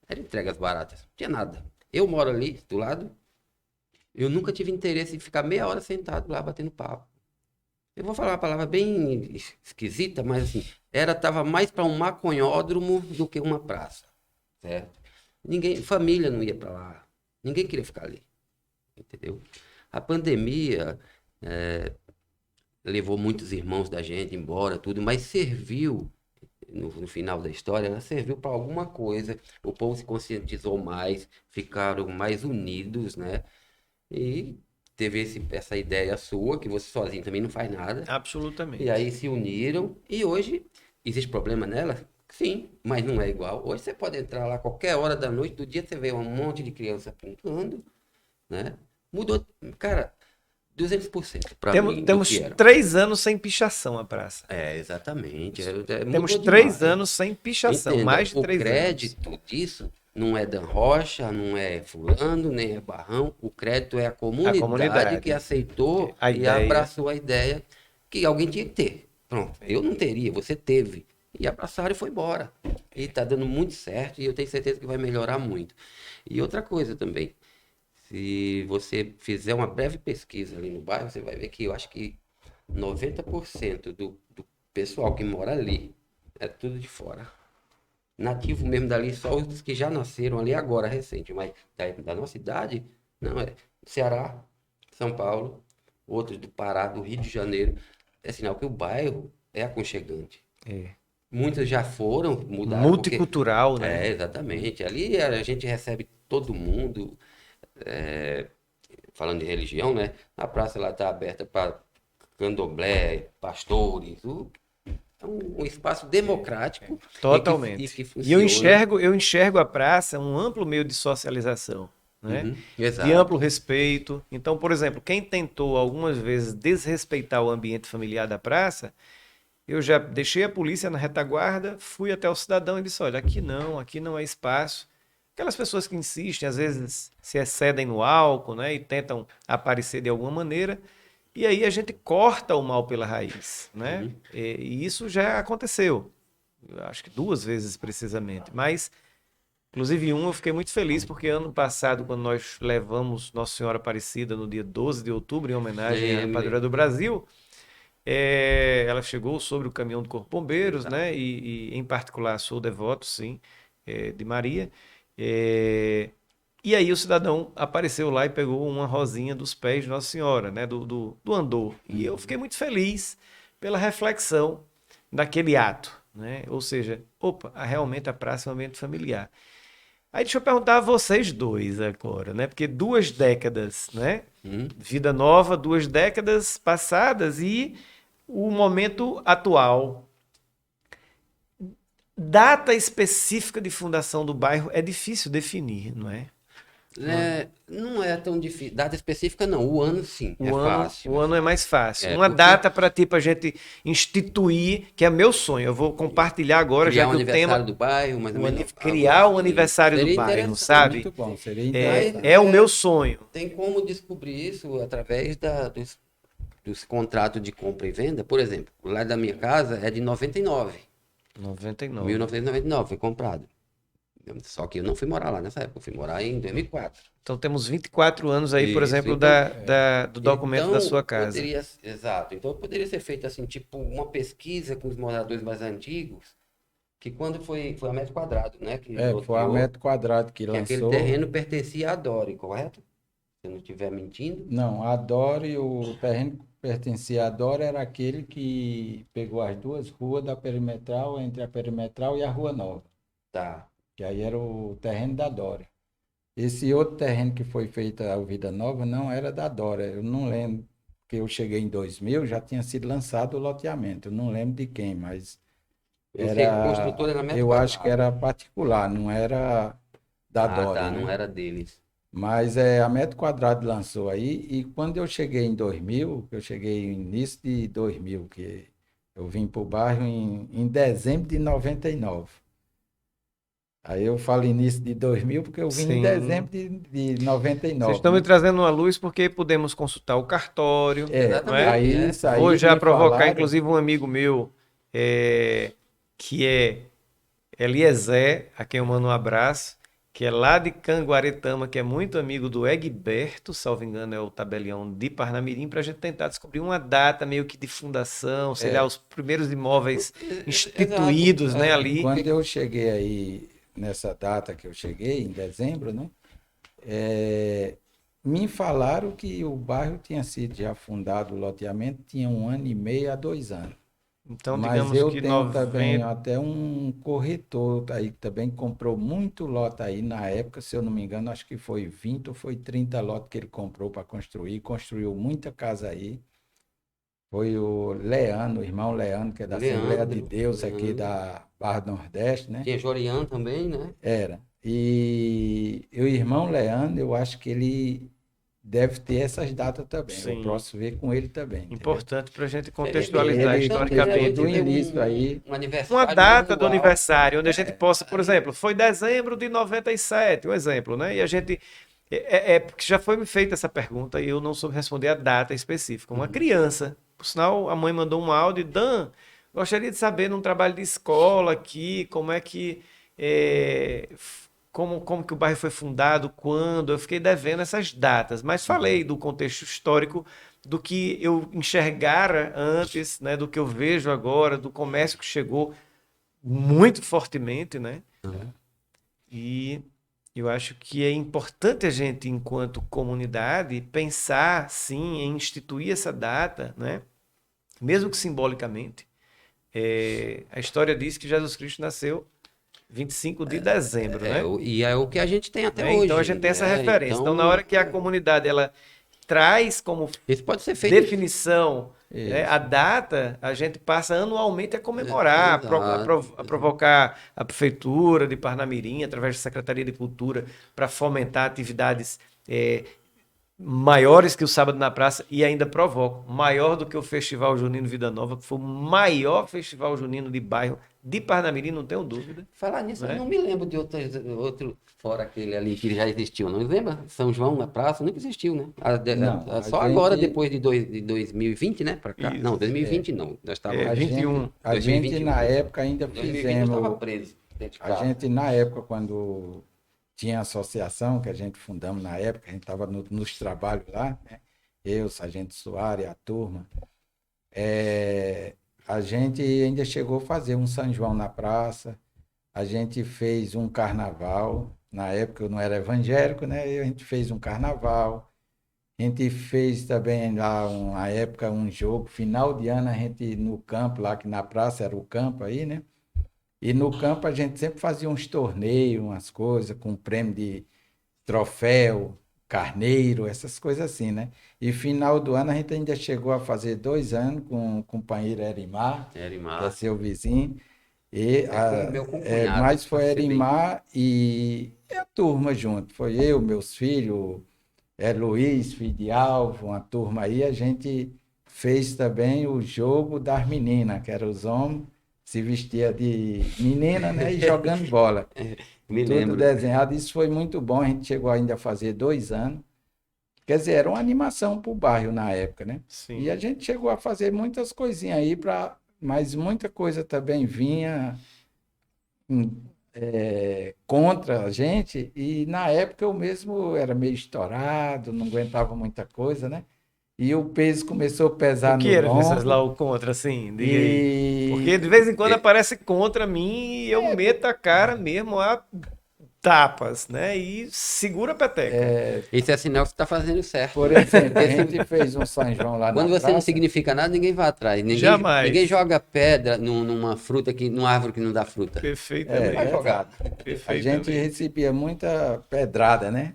Speaker 3: era entregas baratas, não tinha nada. Eu moro ali do lado, eu nunca tive interesse em ficar meia hora sentado lá batendo papo. Eu vou falar uma palavra bem esquisita, mas assim, tava mais para um maconhódromo do que uma praça, certo? Família não ia para lá, ninguém queria ficar ali, entendeu? A pandemia levou muitos irmãos da gente embora, tudo, mas serviu, no final da história, ela serviu para alguma coisa. O povo se conscientizou mais, ficaram mais unidos, né? E teve essa ideia sua, que você sozinho também não faz nada.
Speaker 1: Absolutamente.
Speaker 3: E aí se uniram, e hoje existe problema nela? Sim, mas não é igual. Hoje você pode entrar lá qualquer hora da noite, do dia você vê um monte de criança brincando, né? Mudou, cara, 200% para mim
Speaker 1: Temos
Speaker 3: do que era.
Speaker 1: 3 anos sem pichação a praça.
Speaker 3: Exatamente.
Speaker 1: Temos
Speaker 3: Mudou
Speaker 1: 3
Speaker 3: demais.
Speaker 1: anos sem pichação,
Speaker 3: Entenda,
Speaker 1: mais de
Speaker 3: o
Speaker 1: 3 anos.
Speaker 3: crédito disso não é Dan Rocha, não é fulano, nem é Barrão. O crédito é a comunidade que aceitou
Speaker 1: A
Speaker 3: e
Speaker 1: ideia.
Speaker 3: abraçou a ideia que alguém tinha que ter. Pronto, eu não teria, você teve. E abraçaram e foi embora. E está dando muito certo e eu tenho certeza que vai melhorar muito. E outra coisa também, se você fizer uma breve pesquisa ali no bairro, você vai ver que eu acho que 90% do pessoal que mora ali é tudo de fora. Nativo mesmo dali, só os que já nasceram ali agora, recente, mas da nossa idade, não, é Ceará, São Paulo, outros do Pará, do Rio de Janeiro. É sinal que o bairro é aconchegante. Muitos já foram, mudaram.
Speaker 1: Multicultural, né?
Speaker 3: Exatamente. Ali a gente recebe todo mundo, falando de religião, né? A praça lá está aberta para candomblé, pastores, é um espaço democrático.
Speaker 1: Totalmente.
Speaker 3: E que
Speaker 1: E
Speaker 3: funciona.
Speaker 1: eu enxergo a praça um amplo meio de socialização, né?
Speaker 3: Exato.
Speaker 1: De amplo respeito. Então, por exemplo, quem tentou algumas vezes desrespeitar o ambiente familiar da praça, eu já deixei a polícia na retaguarda, fui até o cidadão e disse: olha, aqui não é espaço. Aquelas pessoas que insistem, às vezes se excedem no álcool, né? E tentam aparecer de alguma maneira. E aí a gente corta o mal pela raiz, né? E isso já aconteceu. Eu acho que 2 vezes precisamente. Mas, inclusive, eu fiquei muito feliz porque ano passado, quando nós levamos Nossa Senhora Aparecida no dia 12 de outubro, em homenagem à Padroeira do Brasil, ela chegou sobre o caminhão do Corpo de Bombeiros, né? E em particular, sou devoto, sim, de Maria. E aí o cidadão apareceu lá e pegou uma rosinha dos pés de Nossa Senhora, né? Do andor. E eu fiquei muito feliz pela reflexão daquele ato, né? Ou seja, realmente a praça é um ambiente familiar. Aí deixa eu perguntar a vocês dois agora, né? Porque 2 décadas, né? Vida nova, 2 décadas passadas e o momento atual. Data específica de fundação do bairro é difícil definir, não é?
Speaker 3: Não é tão difícil. Data específica, não. O ano, sim, é fácil.
Speaker 1: O ano é mais fácil.
Speaker 3: É,
Speaker 1: Uma
Speaker 3: porque-
Speaker 1: data para tipo, a gente instituir, que é meu sonho. Eu vou compartilhar agora,
Speaker 3: Criar
Speaker 1: já
Speaker 3: um
Speaker 1: que o tema
Speaker 3: aniversário do bairro, mais ou menos.
Speaker 1: criar o aniversário do
Speaker 3: Seria
Speaker 1: bairro,
Speaker 3: interessante.
Speaker 1: sabe?
Speaker 2: Muito bom, seria
Speaker 1: É,
Speaker 2: interessante.
Speaker 1: é o meu sonho.
Speaker 3: Tem como descobrir isso através dos contratos de compra e venda. Por exemplo, lá da minha casa é de 99.
Speaker 1: 99.
Speaker 3: 1999 foi comprado. Só que eu não fui morar lá nessa época, eu fui morar em 2004.
Speaker 1: Então temos 24 anos aí, por
Speaker 3: Isso,
Speaker 1: exemplo,
Speaker 3: então,
Speaker 1: do documento da sua casa.
Speaker 3: Exato. Então poderia ser feito assim, tipo, uma pesquisa com os moradores mais antigos, que quando foi a metro quadrado, né? Que
Speaker 2: Foi a
Speaker 3: loteou,
Speaker 2: metro quadrado que
Speaker 3: que aquele
Speaker 2: lançou.
Speaker 3: terreno pertencia à Dori, correto? Se eu não estiver mentindo.
Speaker 2: Não, a Dori, o terreno que pertencia à Dori era aquele que pegou as duas ruas da Perimetral, entre a Perimetral e a Rua Nova,
Speaker 3: Tá.
Speaker 2: que aí era o terreno da Dori. Esse outro terreno que foi feito a Vida Nova não era da Dori, eu não lembro, porque eu cheguei em 2000, já tinha sido lançado o loteamento, eu não lembro de quem, mas
Speaker 3: Eu sei que a construtora era metro
Speaker 2: eu acho que
Speaker 3: quadrado.
Speaker 2: era particular, não era da Dori,
Speaker 3: Tá,
Speaker 2: né?
Speaker 3: não era deles.
Speaker 2: Mas a Metro Quadrado lançou aí, e quando eu cheguei em 2000, eu cheguei no início de 2000, que eu vim para o bairro em dezembro de 99. Aí eu falo início de 2000 porque eu vim em
Speaker 1: Sim.
Speaker 2: dezembro de 99.
Speaker 1: Vocês estão me
Speaker 2: né?
Speaker 1: trazendo uma luz porque podemos consultar o cartório.
Speaker 3: Exatamente,
Speaker 2: Aí,
Speaker 3: é.
Speaker 2: isso aí
Speaker 1: Vou já
Speaker 2: me
Speaker 1: provocar,
Speaker 2: falaram-
Speaker 1: inclusive, um amigo meu, que é Eliezer, a quem eu mando um abraço, que é lá de Canguaretama, que é muito amigo do Egberto, salvo engano, é o tabelião de Parnamirim, para a gente tentar descobrir uma data meio que de fundação, sei lá, os primeiros imóveis instituídos,
Speaker 3: Exato,
Speaker 1: né,
Speaker 3: é.
Speaker 1: ali.
Speaker 2: Quando eu cheguei aí, nessa data que eu cheguei, em dezembro, né? Me falaram que o bairro tinha sido já fundado, o loteamento tinha 1 ano e meio a 2 anos.
Speaker 1: Então,
Speaker 2: Mas
Speaker 1: digamos
Speaker 2: eu
Speaker 1: que
Speaker 2: tenho também
Speaker 1: 90...
Speaker 2: até um corretor aí que também comprou muito lote aí na época, se eu não me engano, acho que foi 20 ou foi 30 lotes que ele comprou para construir, construiu muita casa aí. Foi o Leandro, o irmão Leandro, que é da Assembleia de Deus aqui da Barra do Nordeste, né?
Speaker 3: Tinha Jorian também, né?
Speaker 2: Era. E o irmão Leandro, eu acho que ele deve ter essas datas também.
Speaker 1: Sim.
Speaker 2: Eu posso ver com ele também. entendeu?
Speaker 1: Importante para a gente contextualizar
Speaker 2: Ele
Speaker 1: historicamente.
Speaker 2: do início aí.
Speaker 3: Um aniversário
Speaker 1: Uma data do
Speaker 3: anual.
Speaker 1: aniversário, onde a gente possa, por exemplo, foi dezembro de 97, um exemplo, né? E a gente. Porque já foi me feita essa pergunta e eu não soube responder a data específica. Uma criança, por sinal, a mãe mandou um áudio, Dan, gostaria de saber num trabalho de escola aqui, como é que. Como que o bairro foi fundado, quando, eu fiquei devendo essas datas, mas falei do contexto histórico, do que eu enxergara antes, né, do que eu vejo agora, do comércio que chegou muito fortemente, né? E eu acho que é importante a gente, enquanto comunidade, pensar, sim, em instituir essa data, né? Mesmo que simbolicamente. A história diz que Jesus Cristo nasceu 25 de dezembro, né?
Speaker 3: E é o que a gente tem até
Speaker 1: Né?
Speaker 3: hoje.
Speaker 1: Então a gente tem essa
Speaker 3: né?
Speaker 1: referência. Então, na hora que a comunidade ela traz como
Speaker 3: Isso pode ser feito.
Speaker 1: definição, né,
Speaker 2: Isso.
Speaker 1: a data, a gente passa anualmente a comemorar,
Speaker 3: Exato.
Speaker 1: a provocar a Prefeitura de Parnamirim, através da Secretaria de Cultura, para fomentar atividades maiores que o Sábado na Praça e ainda provocam, maior do que o Festival Junino Vida Nova, que foi o maior festival junino de bairro de Parnamirim, não tenho dúvida.
Speaker 3: Falar nisso,
Speaker 1: Né?
Speaker 3: eu não me lembro de outro fora aquele ali que já existiu, não lembra? São João na praça nunca existiu, né?
Speaker 2: Não,
Speaker 3: Só
Speaker 2: a
Speaker 3: agora,
Speaker 2: gente-
Speaker 3: depois de 2020, né? Pra cá.
Speaker 1: Isso,
Speaker 3: Não, 2020 não. Nós estávamos.
Speaker 2: A
Speaker 1: 21.
Speaker 2: gente, a gente
Speaker 3: 2021.
Speaker 2: na época ainda
Speaker 3: 2020 eu estava
Speaker 2: fizemos.
Speaker 3: preso dentro de
Speaker 2: A
Speaker 3: casa.
Speaker 2: gente na época, quando tinha a associação que a gente fundamos na época, a gente estava nos trabalhos lá, né? Eu, Sargento Soares, a turma. A gente ainda chegou a fazer um São João na praça, a gente fez um carnaval, na época eu não era evangélico, né? A gente fez um carnaval, a gente fez também lá, na época, um jogo, final de ano, a gente no campo, lá que na praça era o campo aí, né? E no campo a gente sempre fazia uns torneios, umas coisas, com prêmio de troféu, carneiro, essas coisas assim, né? E final do ano a gente ainda chegou a fazer 2 anos com o companheiro Erimar, que é
Speaker 3: Erimar.
Speaker 2: seu vizinho. E,
Speaker 3: com o meu cunhado.
Speaker 2: mas foi
Speaker 3: Participei.
Speaker 2: Erimar e a turma junto. Foi eu, meus filhos, Luiz, filho de Alvo, uma turma aí. A gente fez também o jogo das meninas, que eram os homens, se vestia de menina, né? E jogando bola.
Speaker 3: Me
Speaker 2: Tudo
Speaker 3: lembro.
Speaker 2: desenhado. Isso foi muito bom. A gente chegou ainda a fazer 2 anos. Quer dizer, era uma animação para o bairro na época, né?
Speaker 1: Sim.
Speaker 2: E a gente chegou a fazer muitas coisinhas aí, mas muita coisa também vinha contra a gente. E na época eu mesmo era meio estourado, não aguentava muita coisa, né? E o peso começou a
Speaker 1: O
Speaker 2: pesar
Speaker 1: que
Speaker 2: no
Speaker 1: era, Venceslau,
Speaker 2: lombo.
Speaker 1: o contra, assim? Diga aí. Porque
Speaker 2: E
Speaker 1: de vez em quando aparece contra mim e eu meto a cara mesmo a tapas, né? E segura a peteca.
Speaker 3: Isso é sinal que você tá fazendo certo,
Speaker 2: por
Speaker 3: né?
Speaker 2: exemplo, a gente fez um São João lá na
Speaker 3: Quando você não
Speaker 2: praça.
Speaker 3: significa nada, ninguém vai atrás. Ninguém
Speaker 1: Jamais.
Speaker 3: joga pedra numa numa árvore que não dá fruta. Vai
Speaker 1: Perfeitamente.
Speaker 3: jogar.
Speaker 2: A gente
Speaker 1: Perfeitamente.
Speaker 2: recebia muita pedrada, né?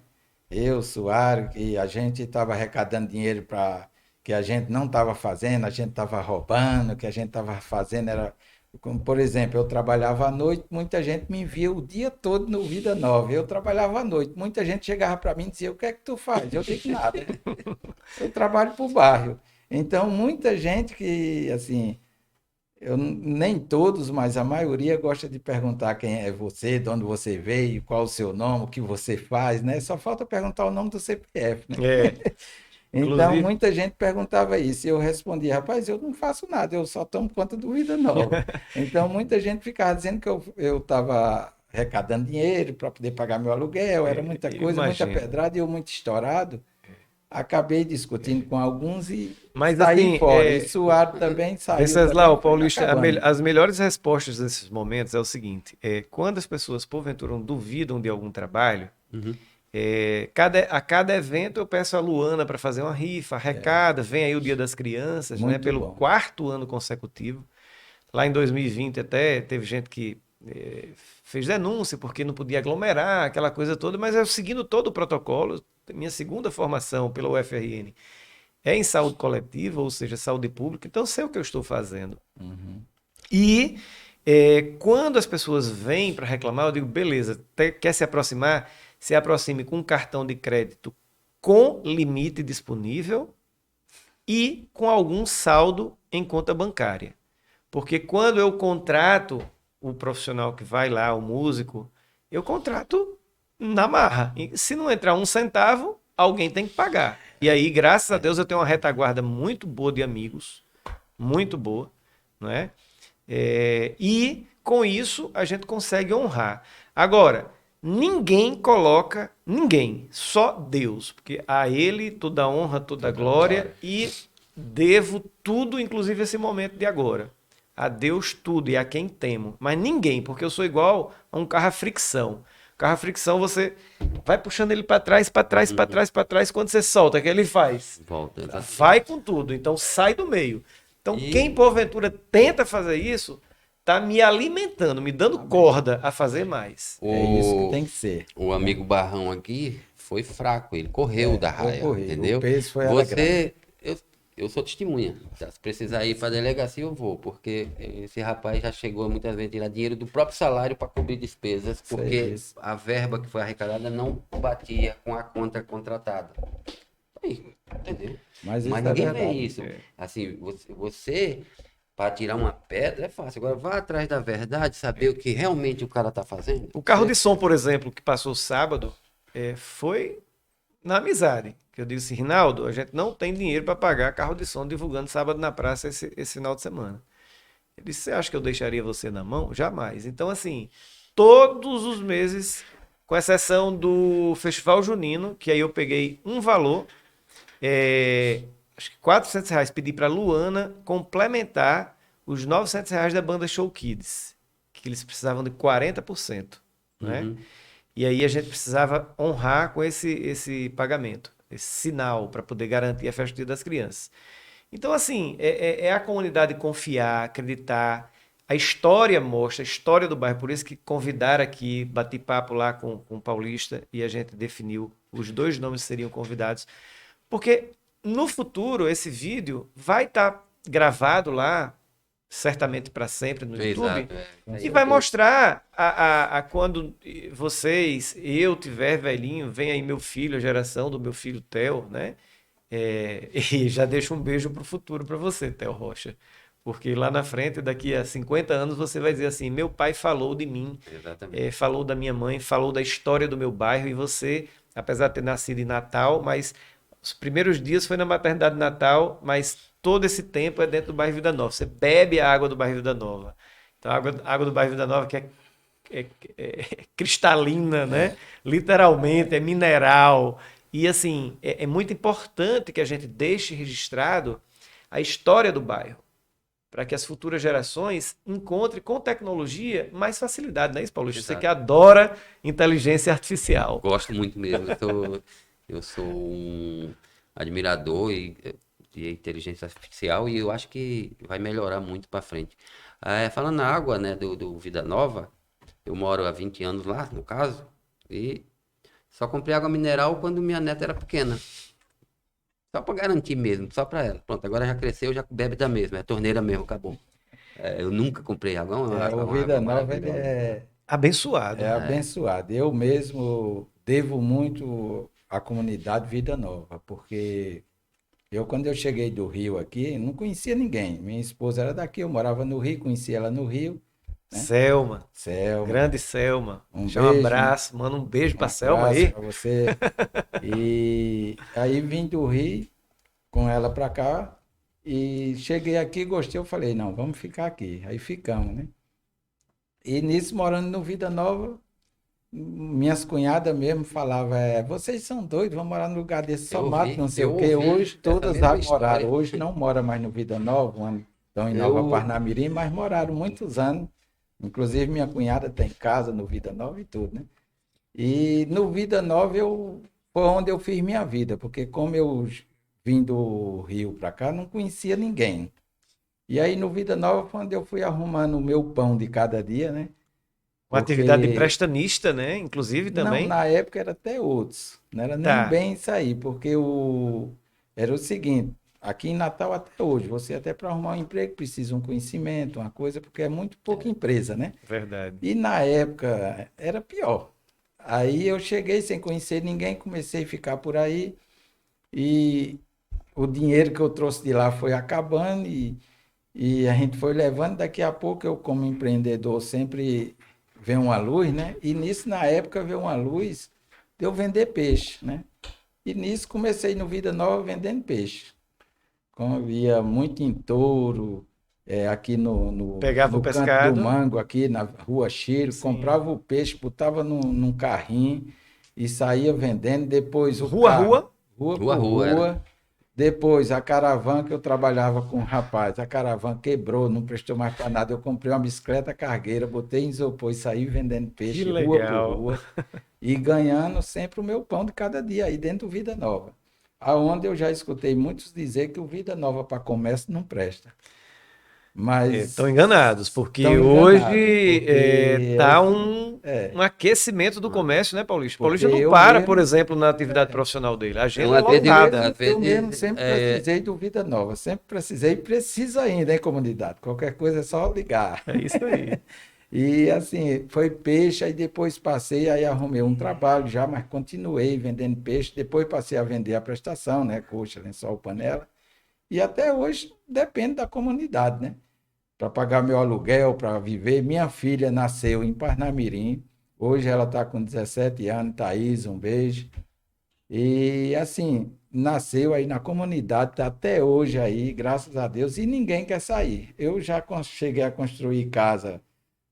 Speaker 2: Eu, Soares, que a gente estava arrecadando dinheiro para que a gente não estava fazendo, a gente estava roubando, que a gente estava fazendo era. Como, por exemplo, eu trabalhava à noite, muita gente me envia o dia todo no Vida Nova. Eu trabalhava à noite, muita gente chegava para mim e dizia: O que é que tu faz? Eu digo nada. Eu trabalho para o bairro. Então, muita gente que, assim, nem todos, mas a maioria gosta de perguntar quem é você, de onde você veio, qual o seu nome, o que você faz, né? Só falta perguntar o nome do CPF, né?
Speaker 1: É,
Speaker 2: Então,
Speaker 1: inclusive,
Speaker 2: muita gente perguntava isso e eu respondia: rapaz, eu não faço nada, eu só tomo conta do Vida Nova. Então, muita gente ficava dizendo que eu estava arrecadando dinheiro para poder pagar meu aluguel, era muita coisa, muita
Speaker 1: imagino.
Speaker 2: pedrada e eu muito estourado. Acabei discutindo com alguns e
Speaker 1: Mas
Speaker 2: saí
Speaker 1: assim,
Speaker 2: fora. E Suado também saiu também
Speaker 1: Venceslau,
Speaker 2: e foi
Speaker 1: Paulista,
Speaker 2: acabando.
Speaker 1: as melhores respostas nesses momentos é o seguinte: quando as pessoas porventura duvidam de algum trabalho,
Speaker 3: Uhum.
Speaker 1: a cada evento eu peço a Luana para fazer uma rifa, arrecada, vem aí o Dia das Crianças, né?
Speaker 2: Muito
Speaker 1: Pelo
Speaker 2: bom.
Speaker 1: 4º ano consecutivo. Lá em 2020 até teve gente que fez denúncia porque não podia aglomerar, aquela coisa toda, mas eu seguindo todo o protocolo, minha segunda formação pela UFRN é em saúde coletiva, ou seja, saúde pública, então eu sei o que eu estou fazendo.
Speaker 2: Uhum.
Speaker 1: E quando as pessoas vêm para reclamar, eu digo, beleza, quer se aproximar? Se aproxime com um cartão de crédito com limite disponível e com algum saldo em conta bancária. Porque quando eu contrato o profissional que vai lá, o músico, eu contrato na marra. E se não entrar um centavo, alguém tem que pagar. E aí, graças a Deus, eu tenho uma retaguarda muito boa de amigos, muito boa, não é? E com isso a gente consegue honrar. Agora, ninguém coloca, ninguém, só Deus, porque a Ele toda a honra, toda a glória e devo tudo, inclusive esse momento de agora. A Deus tudo e a quem temo, mas ninguém, porque eu sou igual a um carro a fricção. Carro a fricção, você vai puxando ele para trás, para trás, para trás, para trás. Quando você solta, o que ele faz?
Speaker 3: Volta.
Speaker 1: Vai com tudo. Então sai do meio. Então quem
Speaker 3: E
Speaker 1: porventura tenta fazer isso, tá me alimentando, me dando corda a fazer mais.
Speaker 2: É isso que
Speaker 3: o,
Speaker 2: tem que ser.
Speaker 3: o amigo Barrão aqui foi fraco, ele correu da
Speaker 2: Eu
Speaker 3: raia,
Speaker 2: corri. O
Speaker 3: entendeu?
Speaker 2: peso foi alegrando.
Speaker 3: Eu sou testemunha. Tá? Se precisar ir para delegacia, eu vou, porque esse rapaz já chegou muitas vezes a tirar dinheiro do próprio salário para cobrir despesas,
Speaker 2: Sei
Speaker 3: porque
Speaker 2: disso.
Speaker 3: a verba que foi arrecadada não batia com a conta contratada. Aí, entendeu?
Speaker 2: Mas isso
Speaker 3: Mas
Speaker 2: é
Speaker 3: ninguém vê
Speaker 2: verdade.
Speaker 3: isso. Assim, você para tirar uma pedra é fácil. Agora vá atrás da verdade, saber o que realmente o cara está fazendo.
Speaker 1: O carro de som, por exemplo, que passou sábado, foi na amizade. Que eu disse, Rinaldo, a gente não tem dinheiro para pagar carro de som divulgando sábado na praça esse final de semana. Ele disse, você acha que eu deixaria você na mão? Jamais. Então, assim, todos os meses, com exceção do Festival Junino, que aí eu peguei um valor, acho que R$ 400, pedi para Luana complementar os R$ 900 da banda Show Kids, que eles precisavam de 40%, né?
Speaker 3: Uhum.
Speaker 1: E aí a gente precisava honrar com esse pagamento, esse sinal para poder garantir a festa do Dia das Crianças. Então, assim, é a comunidade confiar, acreditar. A história mostra, a história do bairro. Por isso que convidaram aqui, bati papo lá com o Paulista e a gente definiu os 2 nomes que seriam convidados. Porque no futuro esse vídeo vai estar gravado lá certamente para sempre no YouTube.
Speaker 3: Exato.
Speaker 1: E vai mostrar a quando eu tiver velhinho, vem aí meu filho, a geração do meu filho Theo, né? E já deixo um beijo pro futuro para você, Theo Rocha. Porque lá na frente, daqui a 50 anos, você vai dizer assim: meu pai falou de mim,
Speaker 3: Exatamente.
Speaker 1: falou da minha mãe, falou da história do meu bairro, e você, apesar de ter nascido em Natal, mas os primeiros dias foi na maternidade de Natal, mas todo esse tempo é dentro do bairro Vida Nova. Você bebe a água do bairro Vida Nova. Então, a água do bairro Vida Nova que é, é cristalina, né? Literalmente, é mineral. E assim, é muito importante que a gente deixe registrado a história do bairro, para que as futuras gerações encontrem com tecnologia mais facilidade, não é isso, Paulo? Você que
Speaker 3: Exato.
Speaker 1: adora inteligência artificial.
Speaker 3: Gosto muito mesmo. Eu sou um admirador de inteligência artificial e eu acho que vai melhorar muito para frente. Falando na água, né, do Vida Nova, eu moro há 20 anos lá, no caso, e só comprei água mineral quando minha neta era pequena. Só para garantir mesmo, só para ela. Pronto, agora já cresceu, já bebe da mesma, é torneira mesmo, acabou. Eu nunca comprei água, é
Speaker 2: O
Speaker 3: uma
Speaker 2: Vida
Speaker 3: água
Speaker 2: Nova ele
Speaker 3: maravilhosa.
Speaker 1: Abençoado.
Speaker 2: é abençoado. Eu mesmo devo muito à comunidade Vida Nova, porque quando eu cheguei do Rio aqui, não conhecia ninguém. Minha esposa era daqui, eu morava no Rio, conhecia ela no Rio, né?
Speaker 1: Selma,
Speaker 2: Selma,
Speaker 1: grande Selma.
Speaker 2: um
Speaker 1: Deixa um
Speaker 2: beijo,
Speaker 1: abraço, manda um beijo
Speaker 2: um
Speaker 1: para Selma
Speaker 2: abraço
Speaker 1: aí.
Speaker 2: para você. E aí vim do Rio com ela para cá e cheguei aqui, gostei, eu falei, não, vamos ficar aqui. Aí ficamos, né? E nisso, morando no Vida Nova, minhas cunhadas mesmo falavam, vocês são doidos, vão morar num lugar desse, só mato, não sei
Speaker 3: Eu
Speaker 2: o quê.
Speaker 3: ouvi
Speaker 2: Hoje
Speaker 3: essa
Speaker 2: todas
Speaker 3: mesma
Speaker 2: já moraram,
Speaker 3: história.
Speaker 2: hoje não mora mais no Vida Nova, estão em Nova
Speaker 3: Eu,
Speaker 2: Parnamirim, mas moraram muitos anos. Inclusive minha cunhada tem casa no Vida Nova e tudo, né? E no Vida Nova foi onde eu fiz minha vida, porque como eu vim do Rio para cá, não conhecia ninguém. E aí no Vida Nova foi onde eu fui arrumando o meu pão de cada dia, né?
Speaker 1: Uma atividade de
Speaker 2: Porque
Speaker 1: prestanista, né? Inclusive
Speaker 2: não,
Speaker 1: também.
Speaker 2: na época era até outros, não era nem
Speaker 1: Tá.
Speaker 2: bem isso aí, porque era o seguinte, aqui em Natal até hoje, você até para arrumar um emprego precisa um conhecimento, uma coisa, porque é muito pouca empresa, né?
Speaker 1: Verdade.
Speaker 2: E na época era pior. Aí eu cheguei sem conhecer ninguém, comecei a ficar por aí e o dinheiro que eu trouxe de lá foi acabando e a gente foi levando. Daqui a pouco eu, como empreendedor, sempre vê uma luz, né? E nisso, na época, veio uma luz de eu vender peixe, né? E nisso comecei no Vida Nova vendendo peixe. Como via muito em touro, aqui
Speaker 1: Pegava o
Speaker 2: no canto do
Speaker 1: pescado.
Speaker 2: Mango, aqui na Rua Chiro,
Speaker 1: Sim.
Speaker 2: comprava o peixe, botava num carrinho e saía vendendo. Depois o
Speaker 1: Rua,
Speaker 2: carro,
Speaker 1: rua.
Speaker 2: rua
Speaker 3: rua a
Speaker 2: por
Speaker 3: rua era.
Speaker 2: rua. Depois a caravana que eu trabalhava com um rapaz, a caravana quebrou, não prestou mais para nada. Eu comprei uma bicicleta cargueira, botei em isopor e saí vendendo
Speaker 1: Que
Speaker 2: peixe rua por
Speaker 1: legal.
Speaker 2: rua e ganhando sempre o meu pão de cada dia aí dentro do Vida Nova. Aonde eu já escutei muitos dizer que o Vida Nova para comércio não presta.
Speaker 1: Estão
Speaker 2: Mas
Speaker 1: enganados, porque
Speaker 2: estão enganados,
Speaker 1: hoje
Speaker 2: porque
Speaker 1: tá um aquecimento do
Speaker 3: Uma-
Speaker 1: comércio, né, Paulista?
Speaker 2: porque
Speaker 1: Paulista não
Speaker 2: eu
Speaker 1: para, por
Speaker 2: mesmo,
Speaker 1: exemplo, na atividade profissional dele. A agenda é
Speaker 3: Às vezes,
Speaker 1: lotada.
Speaker 2: eu mesmo sempre precisei do Vida Nova, sempre precisei e preciso ainda, hein, comunidade. Qualquer coisa é só ligar.
Speaker 1: É isso aí.
Speaker 2: E assim, foi peixe, aí depois passei, aí arrumei um trabalho já, mas continuei vendendo peixe, depois passei a vender a prestação, né, coxa, lençol, panela, e até hoje depende da comunidade, né, para pagar meu aluguel, para viver. Minha filha nasceu em Parnamirim, hoje ela está com 17 anos, Thaís, um beijo, e assim, nasceu aí na comunidade, está até hoje aí, graças a Deus, e ninguém quer sair. Eu já cheguei a construir casa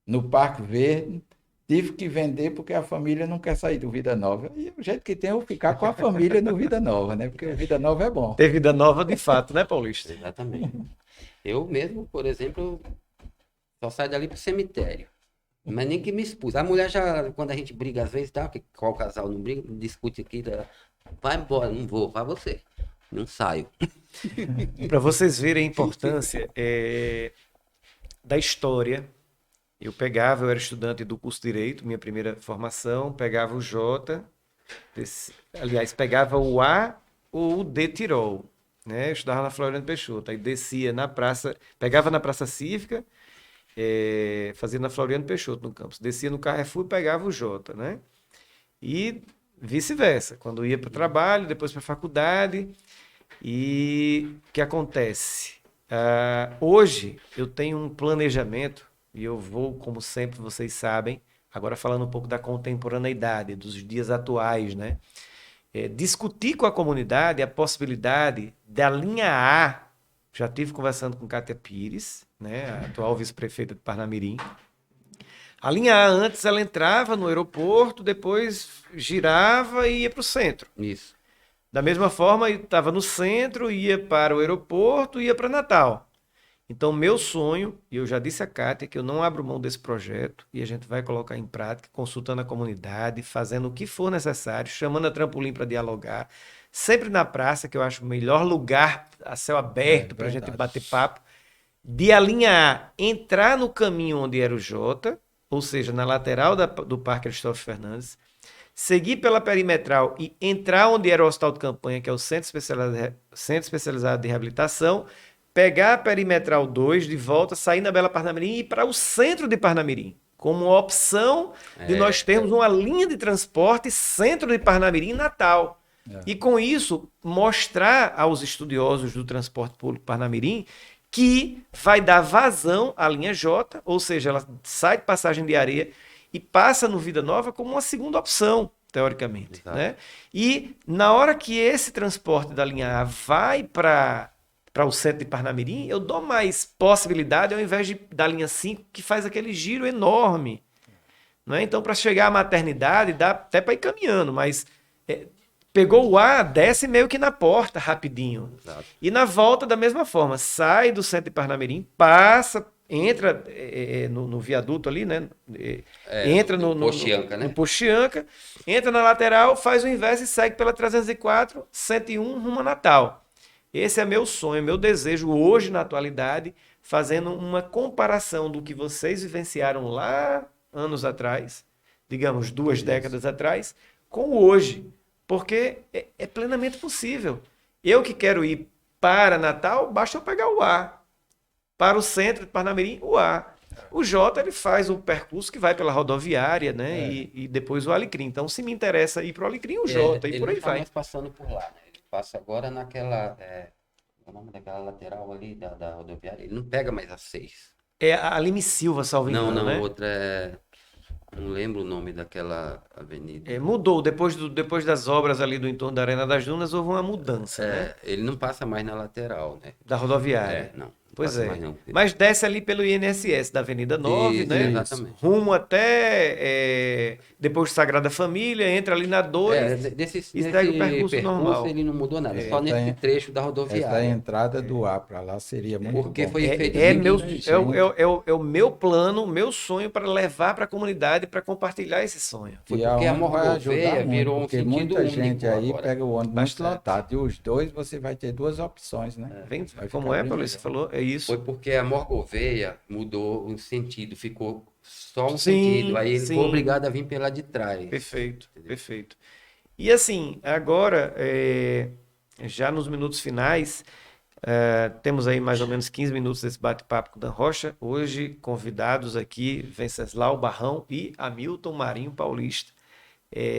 Speaker 2: no Parque Verde, tive que vender porque a família não quer sair do Vida Nova. E o jeito que tem é eu ficar com a família no Vida Nova, né? Porque o Vida Nova é bom.
Speaker 1: Ter vida nova de fato, né, Paulista?
Speaker 3: exatamente. Eu mesmo, por exemplo, só saio dali pro cemitério. Mas nem que me expus. A mulher já, quando a gente briga às vezes, tá? Que qual casal não briga, discute aqui, vai embora, não vou, vai você. Não saio.
Speaker 1: Para vocês verem a importância da história. Eu era estudante do curso de Direito, minha primeira formação, pegava o J, aliás, pegava o A ou o D Tirol. né? Eu estudava na Floriano Peixoto. Aí descia na praça, pegava na Praça Cívica, fazia na Floriano Peixoto, no campus. Descia no Carrefour e pegava o Jota, né? E vice-versa. Quando ia para o trabalho, depois para a faculdade. E o que acontece? Hoje eu tenho um planejamento, e eu vou, como sempre vocês sabem, agora falando um pouco da contemporaneidade, dos dias atuais, né? Discutir com a comunidade a possibilidade da linha A. Já estive conversando com Cátia Pires, né, a atual vice-prefeita de Parnamirim. A linha A antes ela entrava no aeroporto, depois girava e ia para o centro.
Speaker 3: Isso.
Speaker 1: Da mesma forma, estava no centro, ia para o aeroporto, ia para Natal. Então, meu sonho, e eu já disse a Cátia que eu não abro mão desse projeto, e a gente vai colocar em prática, consultando a comunidade, fazendo o que for necessário, chamando a Trampolim para dialogar, sempre na praça, que eu acho o melhor lugar a céu aberto para a gente bater papo, de a linha A entrar no caminho onde era o Jota, ou seja, na lateral do Parque Aristóteles Fernandes, seguir pela perimetral e entrar onde era o hospital de campanha, que é o Centro Especializado de Reabilitação, pegar a perimetral 2 de volta, sair na Bela Parnamirim e ir para o centro de Parnamirim, como uma opção de nós termos uma linha de transporte centro de Parnamirim Natal. E com isso, mostrar aos estudiosos do transporte público Parnamirim que vai dar vazão à linha J, ou seja, ela sai de Passagem de Areia e passa no Vida Nova como uma segunda opção, teoricamente. Né? E na hora que esse transporte da linha A vai para o centro de Parnamirim, eu dou mais possibilidade ao invés da linha 5, que faz aquele giro enorme. Né? Então, para chegar à maternidade, dá até para ir caminhando, mas pegou o A, desce meio que na porta, rapidinho.
Speaker 3: Exato.
Speaker 1: E na volta, da mesma forma, sai do centro de Parnamirim, passa, entra no viaduto ali, né? Entra no
Speaker 3: Poxianca, né?
Speaker 1: No Poxianca, entra na lateral, faz o inverso e segue pela 304, 101, rumo a Natal. Esse é meu sonho, meu desejo hoje, na atualidade, fazendo uma comparação do que vocês vivenciaram lá anos atrás, digamos 2 décadas atrás, com hoje. Porque é plenamente possível. Eu que quero ir para Natal, basta eu pegar o A. Para o centro de Parnamirim, o A. O J, ele faz o percurso que vai pela rodoviária, né? E depois o Alecrim. Então, se me interessa ir para o Alecrim, o J, e por aí
Speaker 3: ele
Speaker 1: vai.
Speaker 3: Ele não tá mais passando por lá, né? Ele passa agora naquela... o nome daquela lateral ali da rodoviária. Ele não pega mais a 6.
Speaker 1: É a Alime Silva, salvo engano,
Speaker 3: Não,
Speaker 1: né?
Speaker 3: outra é... Não lembro o nome daquela avenida.
Speaker 1: Mudou. Depois das obras ali do entorno da Arena das Dunas, houve uma mudança, né?
Speaker 3: Ele não passa mais na lateral, né?
Speaker 1: Da rodoviária.
Speaker 3: Não.
Speaker 1: Pois
Speaker 3: passa
Speaker 1: é.
Speaker 3: mais não.
Speaker 1: Mas desce ali pelo INSS da Avenida 9,
Speaker 3: Isso,
Speaker 1: né?
Speaker 3: exatamente.
Speaker 1: Rumo até depois de Sagrada Família, entra ali na 2
Speaker 3: Nesse
Speaker 1: e segue o percurso normal.
Speaker 3: ele não mudou nada, só nesse trecho da
Speaker 2: Essa
Speaker 3: rodoviária.
Speaker 2: entrada do A para lá seria muito
Speaker 3: Porque
Speaker 2: bom.
Speaker 3: foi feito
Speaker 1: É o meu plano, o meu sonho para levar para a comunidade, para compartilhar esse sonho.
Speaker 3: Foi
Speaker 2: E
Speaker 3: porque a
Speaker 2: aonde vai ajudar
Speaker 3: Morgoveia
Speaker 2: muito,
Speaker 3: virou um
Speaker 2: porque
Speaker 3: sentido
Speaker 2: muita
Speaker 3: único
Speaker 2: gente aí
Speaker 3: agora.
Speaker 2: pega o ônibus muito
Speaker 1: Bastante.
Speaker 2: lotado. E os dois você vai ter 2 opções, né?
Speaker 1: Vem,
Speaker 2: Vai
Speaker 1: como
Speaker 2: ficar
Speaker 1: é,
Speaker 2: bem
Speaker 1: Paulo? Você
Speaker 2: legal.
Speaker 1: falou? É isso.
Speaker 3: Foi porque a Morgoveia mudou o sentido, ficou só um
Speaker 1: Sim,
Speaker 3: sentido. Aí ele
Speaker 1: sim.
Speaker 3: foi obrigado a vir pela de trás.
Speaker 1: Perfeito, perfeito. E assim, agora, já nos minutos finais, temos aí mais ou menos 15 minutos desse bate-papo com o Dan Rocha. Hoje, convidados aqui, Venceslau Barrão e Hamilton Marinho Paulista,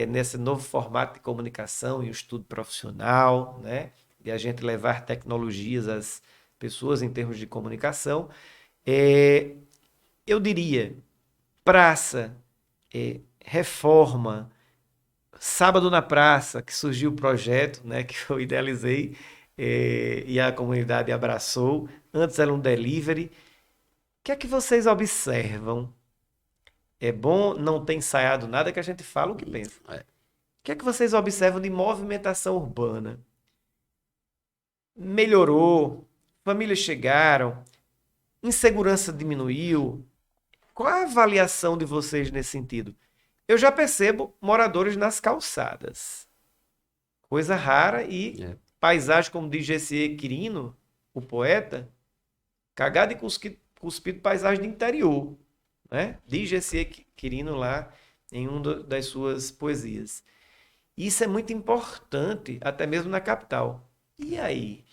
Speaker 1: nesse novo formato de comunicação e estudo profissional, né? De a gente levar tecnologias às pessoas em termos de comunicação. Eu diria, praça, reforma, Sábado na Praça, que surgiu o projeto, né, que eu idealizei, e a comunidade abraçou. Antes era um delivery. O que é que vocês observam? É bom não ter ensaiado nada, que a gente fala o que pensa. O que é que vocês observam de movimentação urbana? Melhorou? Famílias chegaram? Insegurança diminuiu? Qual a avaliação de vocês nesse sentido? Eu já percebo moradores nas calçadas. Coisa rara e paisagem, como diz G.C. Quirino, o poeta, cagado e cuspido paisagem de interior. Né? Diz G.C. Quirino lá em uma das suas poesias. Isso é muito importante, até mesmo na capital. E aí?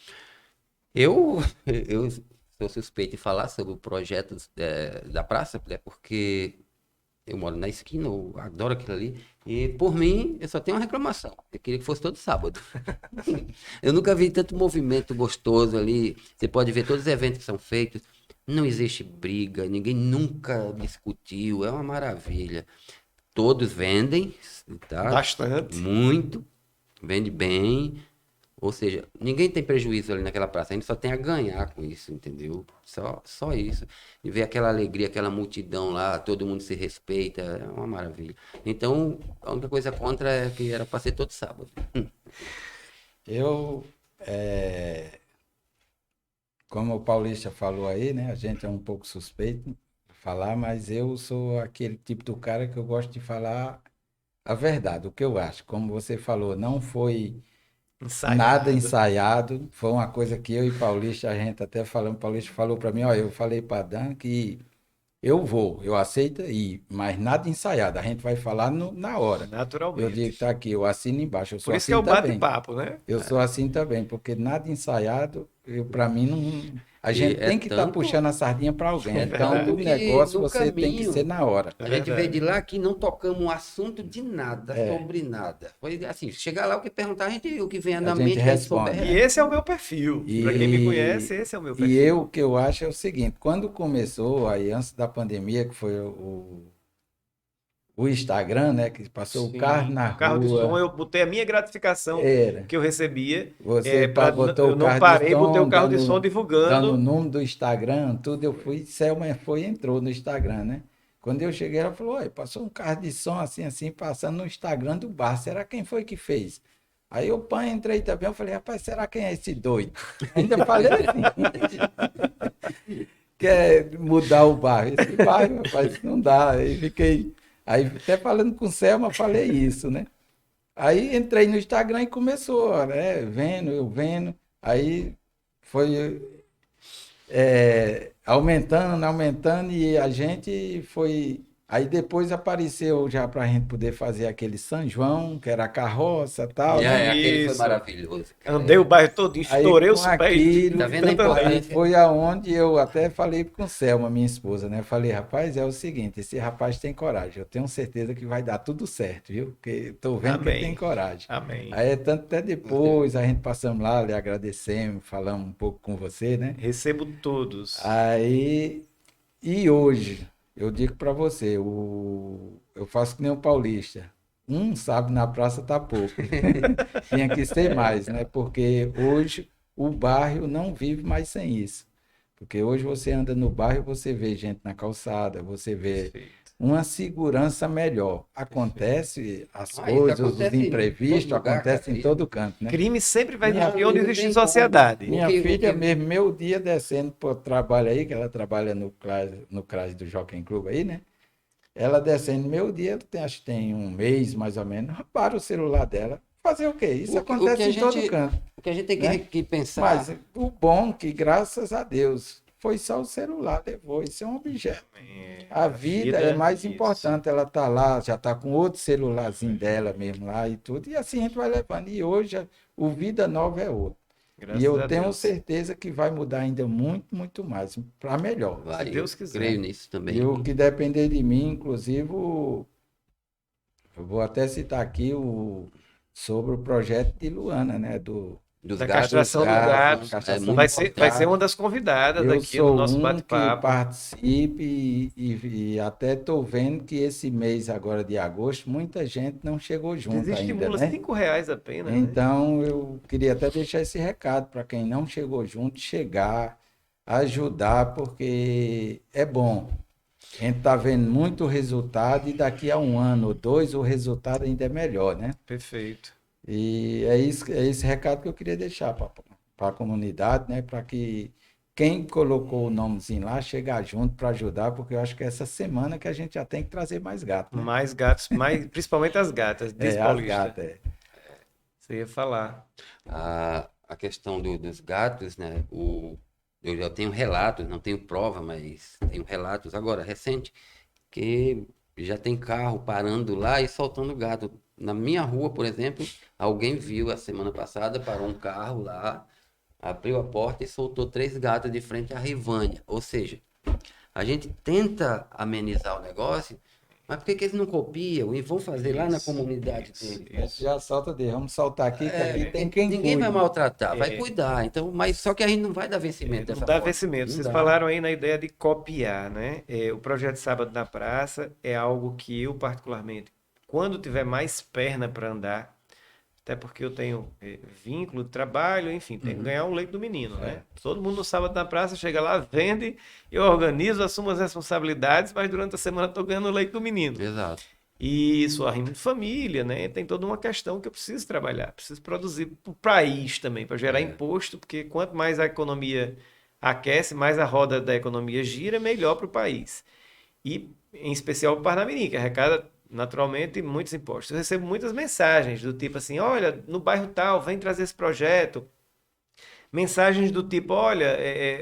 Speaker 3: Eu, eu sou suspeito de falar sobre o projeto da praça, né? Porque eu moro na esquina, eu adoro aquilo ali. E por mim, eu só tenho uma reclamação. Eu queria que fosse todo sábado. Eu nunca vi tanto movimento gostoso ali. Você pode ver todos os eventos que são feitos. Não existe briga, ninguém nunca discutiu. É uma maravilha. Todos vendem, tá?
Speaker 1: Bastante.
Speaker 3: Muito, vende bem. Ou seja, ninguém tem prejuízo ali naquela praça, a gente só tem a ganhar com isso, entendeu? Só isso. E ver aquela alegria, aquela multidão lá, todo mundo se respeita, é uma maravilha. Então, a única coisa contra é que era para ser todo sábado.
Speaker 2: Eu, é, como o Paulista falou aí, né? A gente é um pouco suspeito de falar, mas eu sou aquele tipo do cara que eu gosto de falar a verdade, o que eu acho. Como você falou, não foi nada
Speaker 1: Ensaiado.
Speaker 2: ensaiado, foi uma coisa que eu e Paulista, a gente até falando, Paulista falou para mim, ó, eu falei para Dan que eu aceito ir, mas nada ensaiado, a gente vai falar na hora. Eu digo,
Speaker 1: Naturalmente.
Speaker 2: tá aqui, eu assino embaixo, eu
Speaker 1: Por
Speaker 2: sou
Speaker 1: isso que é
Speaker 2: assim
Speaker 1: o
Speaker 2: também.
Speaker 1: bate-papo, né?
Speaker 2: Eu sou assim também, porque nada ensaiado, para mim não. A
Speaker 3: E
Speaker 2: gente
Speaker 3: é
Speaker 2: tem que estar
Speaker 3: tanto,
Speaker 2: puxando a sardinha para alguém.
Speaker 1: É
Speaker 2: Então,
Speaker 3: tanto
Speaker 2: o
Speaker 1: verdade.
Speaker 3: que
Speaker 2: negócio
Speaker 3: no
Speaker 2: você tem que ser
Speaker 3: caminho
Speaker 2: na hora.
Speaker 1: É
Speaker 3: a gente veio de
Speaker 1: verdade.
Speaker 3: lá que não tocamos um assunto de nada,
Speaker 2: É,
Speaker 3: sobre nada. Foi assim, chegar lá o que perguntar, a gente, o que vem
Speaker 2: a
Speaker 3: na
Speaker 2: gente
Speaker 3: mente, que a gente souber,
Speaker 1: E
Speaker 2: responde.
Speaker 1: esse é o meu perfil. Para quem me conhece,
Speaker 2: E,
Speaker 1: esse é o meu
Speaker 2: e eu, o
Speaker 1: perfil.
Speaker 2: que eu acho é o seguinte: quando começou, aí antes da pandemia, que foi o Instagram, né, que passou o carro
Speaker 1: Sim,
Speaker 2: na
Speaker 1: o carro de som,
Speaker 2: rua,
Speaker 1: eu botei a minha gratificação
Speaker 2: era.
Speaker 1: que eu recebia.
Speaker 2: Você botou
Speaker 1: Eu
Speaker 2: o
Speaker 1: não
Speaker 2: carro de
Speaker 1: parei, botei o
Speaker 2: som,
Speaker 1: carro de som
Speaker 2: dando o
Speaker 1: divulgando.
Speaker 2: número do Instagram, tudo. Eu fui, Selma foi e entrou no Instagram, né? Quando eu cheguei, ela falou: Oi, passou um carro de som assim, assim, passando no Instagram do bar. Será quem foi que fez? Aí eu pã, entrei também. Eu falei: Rapaz, será quem é esse doido? Ainda falei assim: Quer mudar o bairro? Esse bairro, rapaz, não dá. Aí fiquei. Aí até falando com o Selma, falei isso, né? Aí entrei no Instagram e começou, né? Vendo, eu vendo. Aí foi aumentando, aumentando, e a gente foi. Aí depois apareceu já para a gente poder fazer aquele São João, que era a carroça e tal, né?
Speaker 3: aquele foi
Speaker 1: Isso.
Speaker 3: maravilhoso, cara.
Speaker 1: Andei o bairro todo,
Speaker 2: Aí
Speaker 1: estourei
Speaker 2: com
Speaker 1: os pés de,
Speaker 3: Tá
Speaker 2: aquilo,
Speaker 1: de
Speaker 3: vendo a
Speaker 1: tanto
Speaker 2: aí
Speaker 1: andar.
Speaker 3: importância?
Speaker 2: foi aonde eu até falei com Selma, minha esposa, né? Falei, rapaz, é o seguinte, esse rapaz tem coragem, eu tenho certeza que vai dar tudo certo, viu? Porque tô vendo que ele tem
Speaker 1: Amém.
Speaker 2: coragem.
Speaker 1: Amém.
Speaker 2: Aí tanto até depois a gente passamos lá, lhe agradecemos, falamos um pouco com você, né?
Speaker 1: Recebo todos.
Speaker 2: Aí, e hoje, eu digo para você, eu faço que nem o paulista. Um sábado na praça tá pouco. Tinha que ser mais, né? Porque hoje o bairro não vive mais sem isso. Porque hoje você anda no bairro, você vê gente na calçada, você vê
Speaker 1: Perfeito.
Speaker 2: uma segurança melhor.
Speaker 1: Perfeito.
Speaker 2: Acontece as
Speaker 3: Isso
Speaker 2: coisas, os
Speaker 3: acontece em todo
Speaker 2: imprevistos,
Speaker 3: lugar, cara.
Speaker 2: acontecem em todo canto, né?
Speaker 1: Crime sempre vai
Speaker 2: Minha
Speaker 1: existir onde
Speaker 3: Não, não
Speaker 1: existe
Speaker 3: tem como.
Speaker 1: sociedade.
Speaker 3: O
Speaker 2: filha
Speaker 3: que
Speaker 2: mesmo, meu dia descendo para o trabalho aí, que ela trabalha no CRAS do Jockey Club aí, né? Ela descendo meu dia, acho que tem um mês mais ou menos, roubaram o celular dela. Fazer o quê? Isso
Speaker 3: o que
Speaker 2: acontece
Speaker 3: a
Speaker 2: em todo
Speaker 3: gente,
Speaker 2: canto,
Speaker 3: o que a gente tem
Speaker 2: né?
Speaker 3: que
Speaker 2: Mas
Speaker 3: pensar,
Speaker 2: o bom que, graças a Deus, foi só o celular, levou. Isso é um objeto. A
Speaker 1: A
Speaker 2: vida é
Speaker 1: vida,
Speaker 2: mais
Speaker 1: isso.
Speaker 2: importante. Ela tá lá, já tá com outro celularzinho dela mesmo lá e tudo. E assim a gente vai levando. E hoje o Vida Nova é outro. E
Speaker 1: Graças
Speaker 2: eu
Speaker 1: a
Speaker 2: tenho
Speaker 1: Deus.
Speaker 2: certeza que vai mudar ainda muito, muito mais, para melhor.
Speaker 1: Se
Speaker 3: vai, eu
Speaker 1: Deus quiser.
Speaker 3: creio nisso
Speaker 2: E
Speaker 3: também.
Speaker 2: o que depender de mim, inclusive, eu vou até citar aqui sobre o projeto de Luana, né?
Speaker 3: Dos
Speaker 1: Da
Speaker 3: gatos,
Speaker 2: Dos
Speaker 1: castração do
Speaker 2: gatos,
Speaker 3: castração,
Speaker 1: gato.
Speaker 3: é
Speaker 2: castração
Speaker 3: muito
Speaker 1: Vai
Speaker 2: dos
Speaker 1: ser, vai ser
Speaker 3: importante.
Speaker 1: uma
Speaker 2: gatos.
Speaker 1: das convidadas
Speaker 2: Eu
Speaker 1: aqui no
Speaker 2: sou
Speaker 1: nosso
Speaker 2: um que
Speaker 1: bate-papo.
Speaker 2: participe e até estou vendo que esse mês agora de agosto, muita gente não chegou junto ainda,
Speaker 1: Desestimula
Speaker 2: né?
Speaker 1: R$ 5 apenas, né?
Speaker 2: Então eu queria até deixar esse recado para quem não chegou junto, chegar, ajudar, porque é bom. A gente está vendo muito resultado e daqui a um ano ou dois o resultado ainda é melhor, né?
Speaker 1: Perfeito.
Speaker 2: E é isso, é esse recado que eu queria deixar para a comunidade, né? Para que quem colocou o nomezinho lá chegar junto para ajudar, porque eu acho que essa semana que a gente já tem que trazer mais gato, né?
Speaker 1: Mais gatos, mais, principalmente as gatas, diz
Speaker 2: É, as
Speaker 1: Paulista.
Speaker 2: gatas. É.
Speaker 1: Você ia falar.
Speaker 3: A questão dos gatos, né? Eu já tenho relatos, não tenho prova, mas tenho relatos agora, recente, que já tem carro parando lá e soltando gato. Na minha rua, por exemplo, alguém viu a semana passada, parou um carro lá, Abriu a porta e soltou 3 gatos de frente à Rivânia. Ou seja, a gente tenta amenizar o negócio, mas por que que eles não copiam e vão fazer lá na comunidade deles?
Speaker 2: Já solta dele. Vamos soltar aqui, que aqui tem quem
Speaker 3: Ninguém vai
Speaker 2: cuide.
Speaker 3: maltratar, vai cuidar. Então, mas só que a gente não vai dar vencimento
Speaker 1: Não
Speaker 3: dessa
Speaker 1: dá
Speaker 3: forma.
Speaker 1: vencimento.
Speaker 3: Não
Speaker 1: Vocês
Speaker 3: dá.
Speaker 1: falaram aí na ideia de copiar, né? O projeto Sábado na Praça é algo que eu, particularmente, quando tiver mais perna para andar, até porque eu tenho vínculo de trabalho, enfim, tenho que ganhar o leite do menino, né? Todo mundo no Sábado na Praça chega lá, vende, eu organizo, assumo as responsabilidades, mas durante a semana estou ganhando o leite do menino.
Speaker 3: Exato.
Speaker 1: E sou arrimo de família, né? Tem toda uma questão que eu preciso trabalhar, preciso produzir para o país também, para gerar imposto, porque quanto mais a economia aquece, mais a roda da economia gira, melhor para o país. E em especial para o Parnamirim, que arrecada naturalmente muitos impostos. Eu recebo muitas mensagens do tipo assim: olha, no bairro tal, vem trazer esse projeto. Mensagens do tipo: olha,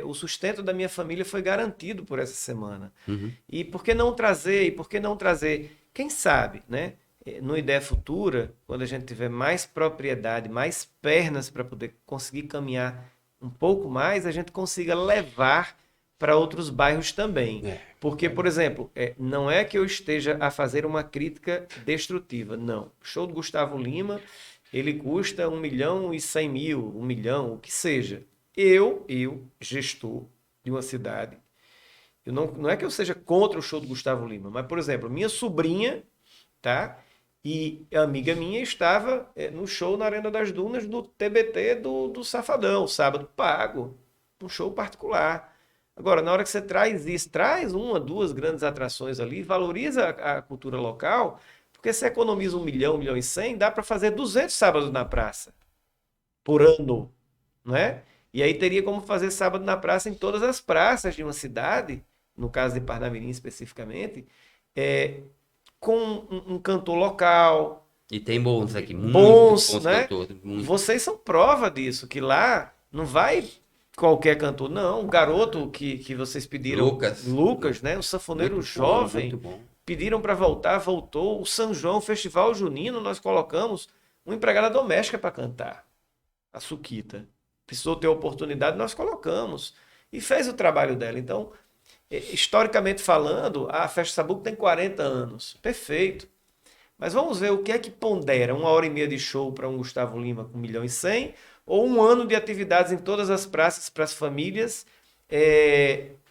Speaker 1: o sustento da minha família foi garantido por essa semana.
Speaker 3: Uhum.
Speaker 1: E por que não trazer? E por que não trazer? Quem sabe, né? No Ideia Futura, quando a gente tiver mais propriedade, mais pernas para poder conseguir caminhar um pouco mais, a gente consiga levar para outros bairros também. Porque, por exemplo, não é que eu esteja a fazer uma crítica destrutiva, não. O show do Gustavo Lima, ele custa 1.100.000, 1 milhão, o que seja. Eu, gestor de uma cidade, não é que eu seja contra o show do Gustavo Lima, mas, por exemplo, minha sobrinha, tá? E a amiga minha estava no show na Arena das Dunas do TBT do Safadão, sábado pago, um show particular. Agora, na hora que você traz isso, traz 1, 2 grandes atrações ali, valoriza a cultura local, porque você economiza 1 milhão, 1.100.000, dá para fazer 200 sábados na praça por ano, né? E aí teria como fazer sábado na praça em todas as praças de uma cidade, no caso de Parnamirim especificamente, com um cantor local.
Speaker 3: E tem bons aqui, muito
Speaker 1: Bons,
Speaker 3: bons
Speaker 1: né?
Speaker 3: cantores. Muito.
Speaker 1: Vocês são prova disso, que lá não vai qualquer cantor, não. O garoto que vocês pediram, Lucas, né? O sanfoneiro
Speaker 3: Muito bom,
Speaker 1: jovem,
Speaker 3: muito bom.
Speaker 1: pediram para voltar, voltou. O São João, o Festival Junino, nós colocamos uma empregada doméstica para cantar, a Suquita. Precisou ter oportunidade, nós colocamos. E fez o trabalho dela. Então, historicamente falando, a Festa Sabuco tem 40 anos. Perfeito. Mas vamos ver o que é que pondera 1h30 de show para um Gustavo Lima com 1.100.000 ou um ano de atividades em todas as praças para as famílias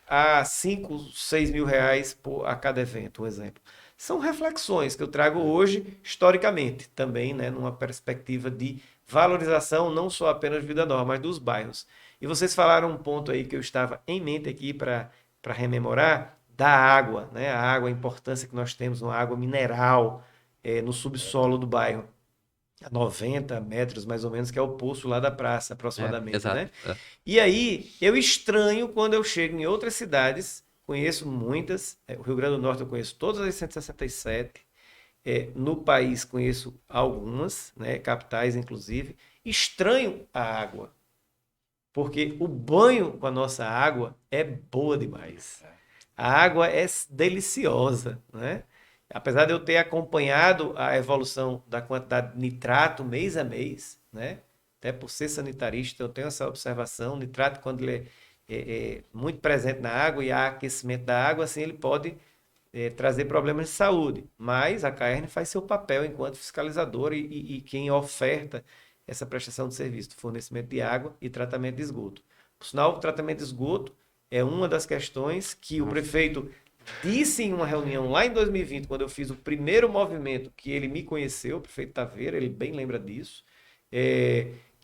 Speaker 1: a 5, 6 mil reais a cada evento, um exemplo. São reflexões que eu trago hoje, historicamente, também, né, numa perspectiva de valorização não só apenas de Vida Nova, mas dos bairros. E vocês falaram um ponto aí que eu estava em mente aqui para rememorar, da água, né? A água, a importância que nós temos, uma água mineral no subsolo do bairro, a 90 metros mais ou menos, que é o poço lá da praça, aproximadamente,
Speaker 3: exato.
Speaker 1: né? E aí, eu estranho quando eu chego em outras cidades, conheço muitas, o Rio Grande do Norte eu conheço todas as 167, no país conheço algumas, né, capitais inclusive, estranho a água, porque o banho com a nossa água é boa demais. A água é deliciosa, né? Apesar de eu ter acompanhado a evolução da quantidade de nitrato mês a mês, né? Até por ser sanitarista, eu tenho essa observação. O nitrato, quando ele é muito presente na água e há aquecimento da água, assim, ele pode trazer problemas de saúde. Mas a CAERN faz seu papel enquanto fiscalizadora e quem oferta essa prestação de serviço de fornecimento de água e tratamento de esgoto. Por sinal, o tratamento de esgoto é uma das questões que o prefeito disse em uma reunião lá em 2020, quando eu fiz o primeiro movimento, que ele me conheceu, o prefeito Taveira, ele bem lembra disso,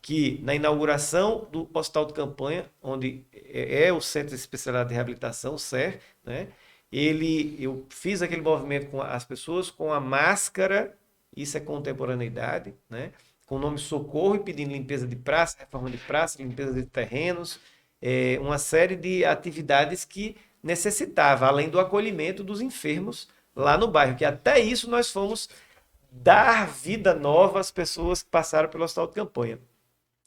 Speaker 1: que na inauguração do Hospital de Campanha, onde é o Centro de Especialidade de Reabilitação, o CER, né? Eu fiz aquele movimento com as pessoas com a máscara, isso é contemporaneidade, né? Com o nome Socorro e pedindo limpeza de praça, reforma de praça, limpeza de terrenos, uma série de atividades que necessitava, além do acolhimento dos enfermos lá no bairro, que até isso nós fomos dar vida nova às pessoas que passaram pelo Hospital de Campanha.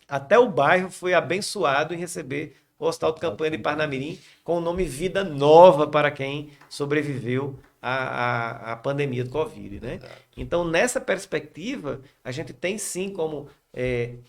Speaker 1: Até o bairro foi abençoado em receber o Hospital de Campanha de Parnamirim com o nome Vida Nova para quem sobreviveu à pandemia do Covid, né? Então, nessa perspectiva, a gente tem sim como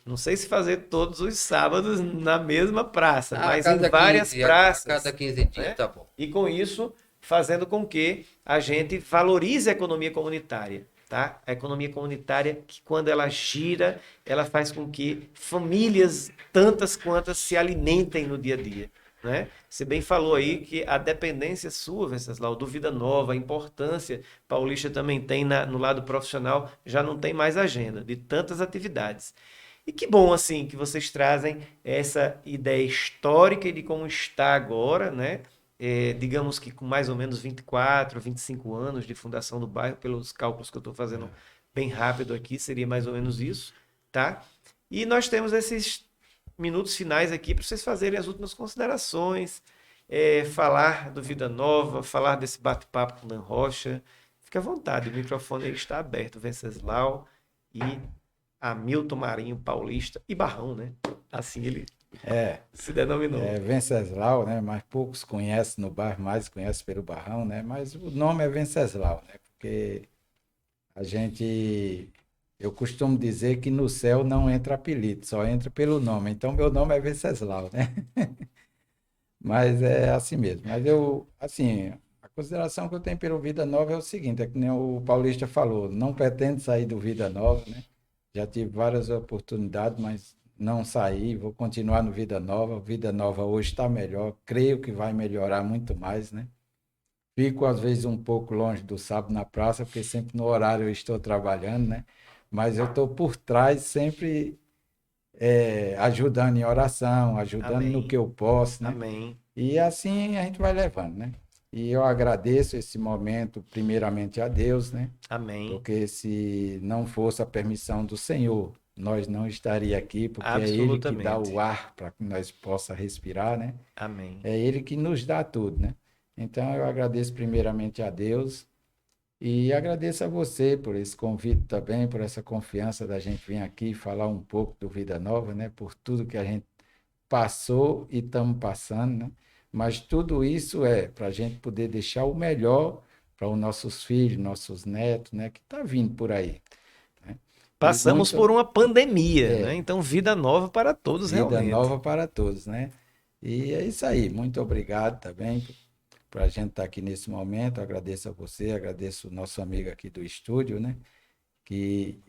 Speaker 1: não sei se fazer todos os sábados na mesma praça,
Speaker 3: A
Speaker 1: mas em
Speaker 3: cada
Speaker 1: várias
Speaker 3: 15
Speaker 1: praças.
Speaker 3: A cada 15 dias,
Speaker 1: né?
Speaker 3: tá bom.
Speaker 1: E com isso, fazendo com que a gente valorize a economia comunitária, tá? A economia comunitária, que quando ela gira, ela faz com que famílias, tantas quantas, se alimentem no dia a dia, né? Você bem falou aí que a dependência sua, Venceslau, do Vida Nova, a importância, Paulista também tem no lado profissional, já não tem mais agenda de tantas atividades. E que bom, assim, que vocês trazem essa ideia histórica de como está agora, né? Digamos que com mais ou menos 24, 25 anos de fundação do bairro, pelos cálculos que eu estou fazendo bem rápido aqui, seria mais ou menos isso, tá? E nós temos esses minutos finais aqui para vocês fazerem as últimas considerações, falar do Vida Nova, falar desse bate-papo com o Dan Rocha. Fique à vontade, o microfone aí está aberto, Venceslau e Hamilton Marinho Paulista e Barrão, né? Assim ele se denominou.
Speaker 2: Venceslau, né? Mas poucos conhecem no bairro, mais conhecem pelo Barrão, né? Mas o nome é Venceslau, né? Porque eu costumo dizer que no céu não entra apelido, só entra pelo nome. Então, meu nome é Venceslau, né? Mas é assim mesmo. Mas assim, a consideração que eu tenho pelo Vida Nova é o seguinte, é que nem o Paulista falou, não pretendo sair do Vida Nova, né? Já tive várias oportunidades, mas não saí, vou continuar no Vida Nova. Vida Nova hoje está melhor, creio que vai melhorar muito mais, né? Fico, às vezes, um pouco longe do sábado na praça, porque sempre no horário eu estou trabalhando, né? Mas eu estou por trás, sempre ajudando em oração, ajudando
Speaker 1: Amém.
Speaker 2: no que eu posso, né?
Speaker 1: Amém.
Speaker 2: E assim a gente vai levando, né? E eu agradeço esse momento, primeiramente a Deus, né?
Speaker 1: Amém.
Speaker 2: Porque se não fosse a permissão do Senhor, nós não estaríamos aqui, porque é Ele que dá
Speaker 1: Absolutamente.
Speaker 2: o ar para que nós possa respirar, né?
Speaker 1: Amém.
Speaker 2: É Ele que nos dá tudo, né? Então eu agradeço primeiramente a Deus e agradeço a você por esse convite também, por essa confiança da gente vir aqui falar um pouco do Vida Nova, né? Por tudo que a gente passou e estamos passando, né? Mas tudo isso é para a gente poder deixar o melhor para os nossos filhos, nossos netos, né? Que está vindo por aí. Né?
Speaker 1: Passamos
Speaker 2: Muito
Speaker 1: por uma pandemia, né? Então, vida nova para todos,
Speaker 2: vida
Speaker 1: realmente.
Speaker 2: nova para todos, né? E é isso aí. Muito obrigado também por a gente estar aqui nesse momento. Agradeço a você, agradeço o nosso amigo aqui do estúdio, né? Que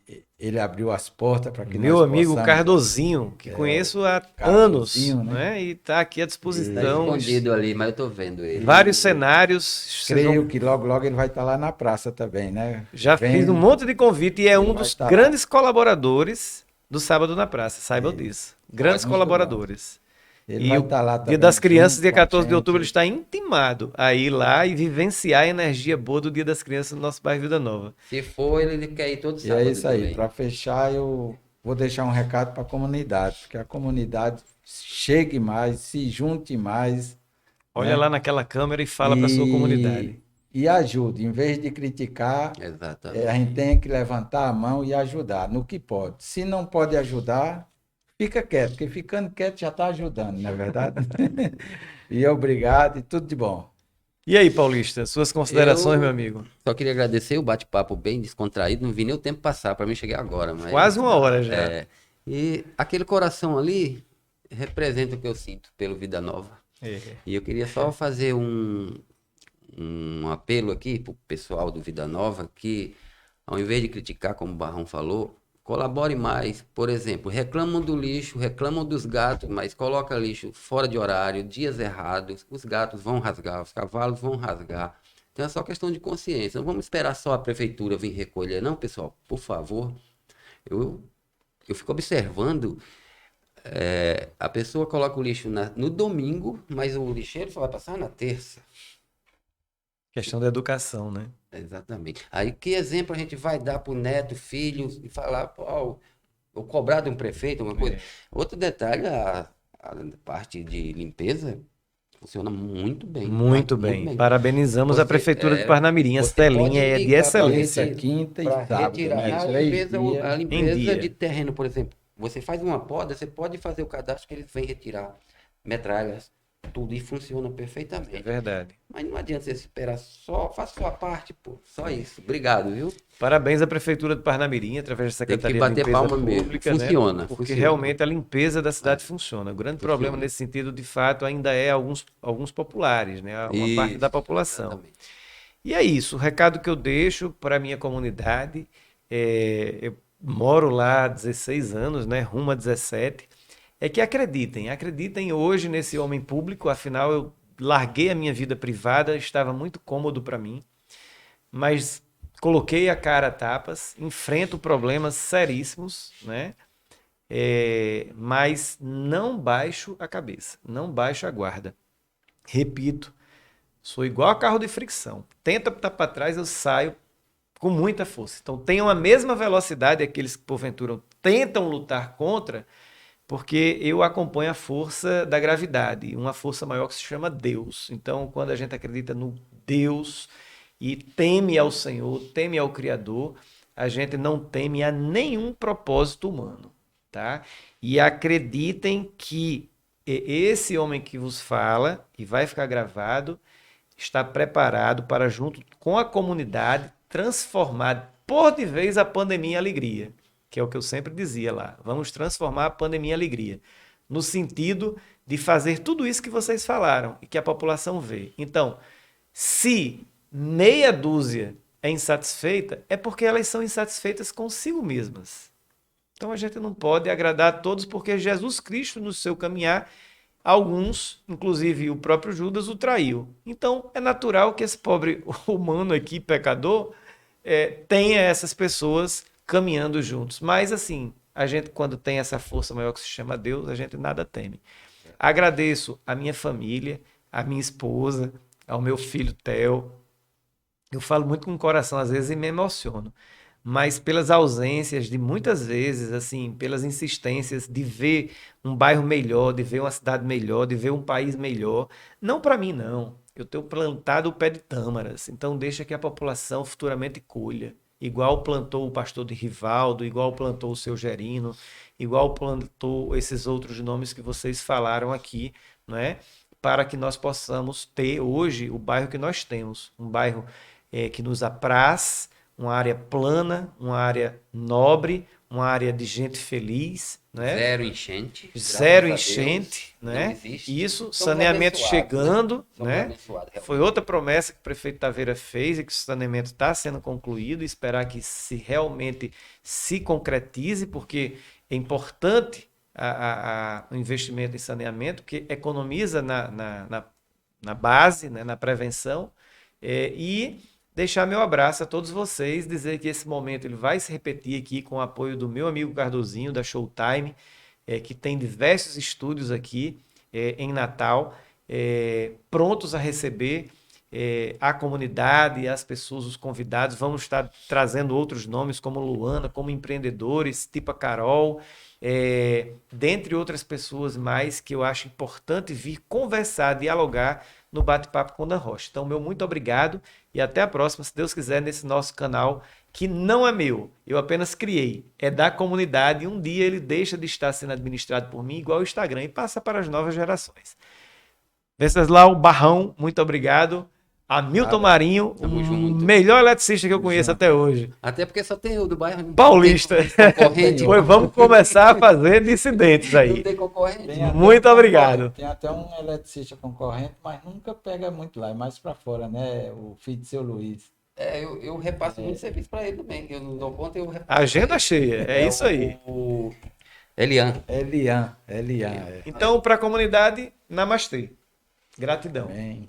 Speaker 2: ele abriu as portas para que
Speaker 1: Meu
Speaker 2: nós
Speaker 1: amigo
Speaker 2: possamos...
Speaker 1: Cardozinho, que conheço há anos,
Speaker 2: Cardozinho, né?
Speaker 1: né? E está aqui à
Speaker 3: Tá
Speaker 1: disposição.
Speaker 3: escondido ali, mas eu tô vendo ele.
Speaker 1: Vários cenários. Vocês
Speaker 2: Creio
Speaker 1: vão-
Speaker 2: que logo, logo ele vai estar lá na praça também, né?
Speaker 1: Já
Speaker 2: Vem-
Speaker 1: fiz um monte de convite e é
Speaker 2: Ele
Speaker 1: um
Speaker 2: vai
Speaker 1: dos
Speaker 2: estar lá.
Speaker 1: grandes colaboradores do Sábado na Praça, saibam
Speaker 2: É.
Speaker 1: disso. Grandes
Speaker 2: Muito
Speaker 1: colaboradores.
Speaker 2: Ele
Speaker 1: E
Speaker 2: vai
Speaker 1: o
Speaker 2: estar lá
Speaker 1: Dia
Speaker 2: também.
Speaker 1: das Crianças,
Speaker 2: junto
Speaker 1: dia
Speaker 2: com a
Speaker 1: 14 de outubro, ele
Speaker 2: gente.
Speaker 1: está intimado a ir lá e vivenciar a energia boa do Dia das Crianças no nosso bairro Vida Nova.
Speaker 3: Se for, ele quer ir todo
Speaker 2: E
Speaker 3: sábado
Speaker 2: é isso aí.
Speaker 3: também.
Speaker 2: Para fechar, eu vou deixar um recado para a comunidade, que a comunidade chegue mais, se junte mais.
Speaker 1: Olha
Speaker 2: né?
Speaker 1: lá naquela câmera e fala para a sua comunidade.
Speaker 2: E ajude. Em vez de criticar,
Speaker 3: Exatamente.
Speaker 2: a gente tem que levantar a mão e ajudar no que pode. Se não pode ajudar, fica quieto, porque ficando quieto já está ajudando, não é verdade? E obrigado e tudo de bom.
Speaker 1: E aí, Paulista, suas considerações,
Speaker 3: Eu-
Speaker 1: meu amigo?
Speaker 3: Só queria agradecer o bate-papo bem descontraído. Não vi nem o tempo passar para mim chegar agora. Mas,
Speaker 1: Quase uma hora já.
Speaker 3: E aquele coração ali representa o que eu sinto pelo Vida Nova. E eu queria só fazer um apelo aqui para o pessoal do Vida Nova, que ao invés de criticar, como o Barrão falou, colabore mais. Por exemplo, reclamam do lixo, reclamam dos gatos, mas coloca lixo fora de horário, dias errados, os gatos vão rasgar, os cavalos vão rasgar. Então é só questão de consciência. Não vamos esperar só a prefeitura vir recolher, não, pessoal. Por favor. Eu fico observando, a pessoa coloca o lixo no domingo, mas o lixeiro só vai passar na terça.
Speaker 1: Questão da educação, né?
Speaker 3: Exatamente. Aí que exemplo a gente vai dar para o neto, filho, e falar, pô, ou cobrar de um prefeito, alguma coisa. Outro detalhe, a parte de limpeza funciona muito bem.
Speaker 1: Muito bem. Parabenizamos a
Speaker 3: Você-
Speaker 1: Prefeitura de Parnamirim. A
Speaker 3: você
Speaker 1: Estelinha
Speaker 3: pode
Speaker 1: é de
Speaker 3: ligar pra
Speaker 1: excelência.
Speaker 2: Terça, quinta e
Speaker 3: Para
Speaker 2: sábado,
Speaker 3: retirar
Speaker 2: né?
Speaker 3: a
Speaker 2: 3
Speaker 3: limpeza,
Speaker 2: dias.
Speaker 3: a
Speaker 1: Em
Speaker 3: limpeza
Speaker 1: dia.
Speaker 3: de terreno, por exemplo. Você faz uma poda, você pode fazer o cadastro que eles vêm retirar metralhas, tudo e funciona
Speaker 1: É
Speaker 3: perfeitamente.
Speaker 1: verdade.
Speaker 3: Mas não adianta você esperar só, faça sua parte, pô. Só isso. Obrigado, viu?
Speaker 1: Parabéns à Prefeitura de Parnamirim, através da
Speaker 3: Tem que
Speaker 1: Secretaria de
Speaker 3: bater
Speaker 1: Limpeza
Speaker 3: palma mesmo.
Speaker 1: Pública, né?
Speaker 3: Funciona,
Speaker 1: Porque
Speaker 3: funciona.
Speaker 1: realmente a limpeza da cidade funciona. O grande problema
Speaker 3: Funciona.
Speaker 1: nesse sentido, de fato, ainda é alguns populares, né? Uma parte da
Speaker 3: Isso,
Speaker 1: população.
Speaker 3: exatamente.
Speaker 1: E é isso, o recado que eu deixo para a minha comunidade, eu moro lá há 16 anos, né, rumo a 17, é que acreditem hoje nesse homem público, afinal eu larguei a minha vida privada, estava muito cômodo para mim, mas coloquei a cara a tapas, enfrento problemas seríssimos, né? Mas não baixo a cabeça, não baixo a guarda. Repito, sou igual a carro de fricção. Tenta estar para trás, eu saio com muita força. Então tenham a mesma velocidade aqueles que porventura tentam lutar contra, porque eu acompanho a força da gravidade, uma força maior que se chama Deus. Então, quando a gente acredita no Deus e teme ao Senhor, teme ao Criador, a gente não teme a nenhum propósito humano, tá? E acreditem que esse homem que vos fala, e vai ficar gravado, está preparado para, junto com a comunidade, transformar por de vez a pandemia em alegria, que é o que eu sempre dizia lá. Vamos transformar a pandemia em alegria, no sentido de fazer tudo isso que vocês falaram e que a população vê. Então, se meia dúzia é insatisfeita, é porque elas são insatisfeitas consigo mesmas. Então a gente não pode agradar a todos, porque Jesus Cristo, no seu caminhar, alguns, inclusive o próprio Judas, o traiu. Então é natural que esse pobre humano aqui, pecador, tenha essas pessoas caminhando juntos. Mas assim, a gente quando tem essa força maior que se chama Deus, a gente nada teme. Agradeço a minha família, a minha esposa, ao meu filho Theo. Eu falo muito com o coração às vezes e me emociono, mas pelas ausências de muitas vezes, assim, pelas insistências de ver um bairro melhor, de ver uma cidade melhor, de ver um país melhor, não para mim não. Eu tenho plantado o pé de tâmaras, então deixa que a população futuramente colha. Igual plantou o pastor de Rivaldo, igual plantou o seu Gerino, igual plantou esses outros nomes que vocês falaram aqui, não é? Para que nós possamos ter hoje o bairro que nós temos, um bairro que nos apraz, uma área plana, uma área nobre, uma área de gente feliz, né?
Speaker 3: Zero enchente.
Speaker 1: Zero
Speaker 3: graças a Deus,
Speaker 1: enchente,
Speaker 3: não
Speaker 1: né?
Speaker 3: existe.
Speaker 1: Isso,
Speaker 3: Somos
Speaker 1: saneamento
Speaker 3: abençoados,
Speaker 1: chegando,
Speaker 3: Somos
Speaker 1: né?
Speaker 3: abençoados, realmente.
Speaker 1: Foi outra promessa que o prefeito Taveira fez e que o saneamento está sendo concluído, e esperar que se realmente se concretize, porque é importante o investimento em saneamento, que economiza na base, né? Na prevenção, e deixar meu abraço a todos vocês, dizer que esse momento ele vai se repetir aqui com o apoio do meu amigo Cardozinho, da Showtime, que tem diversos estúdios aqui em Natal, prontos a receber a comunidade, as pessoas, os convidados. Vamos estar trazendo outros nomes como Luana, como empreendedores, tipo a Carol, dentre outras pessoas mais que eu acho importante vir conversar, dialogar no Bate-Papo com Dan Rocha. Então, meu muito obrigado e até a próxima, se Deus quiser, nesse nosso canal, que não é meu, eu apenas criei, é da comunidade, e um dia ele deixa de estar sendo administrado por mim, igual o Instagram, e passa para as novas gerações. Venceslau Barrão, muito obrigado. Hamilton Marinho,
Speaker 3: Tamo
Speaker 1: o
Speaker 3: junto.
Speaker 1: melhor eletricista que eu conheço até hoje.
Speaker 3: Até porque só tem eu do bairro. Não
Speaker 1: Paulista.
Speaker 3: tem concorrente.
Speaker 1: Pois vamos começar a fazer dissidentes
Speaker 3: Não
Speaker 1: aí.
Speaker 3: tem concorrente.
Speaker 2: Tem até
Speaker 1: Muito
Speaker 2: um
Speaker 1: obrigado.
Speaker 2: Tem até um eletricista concorrente, mas nunca pega muito lá, é mais para fora, né? O filho de seu Luiz.
Speaker 3: Eu repasso muito serviço para ele também. Eu não dou conta, eu repasso.
Speaker 1: Agenda cheia, é isso aí.
Speaker 3: O Elian.
Speaker 2: Elian.
Speaker 1: Então, para a comunidade, namastê. Gratidão.
Speaker 2: Amém.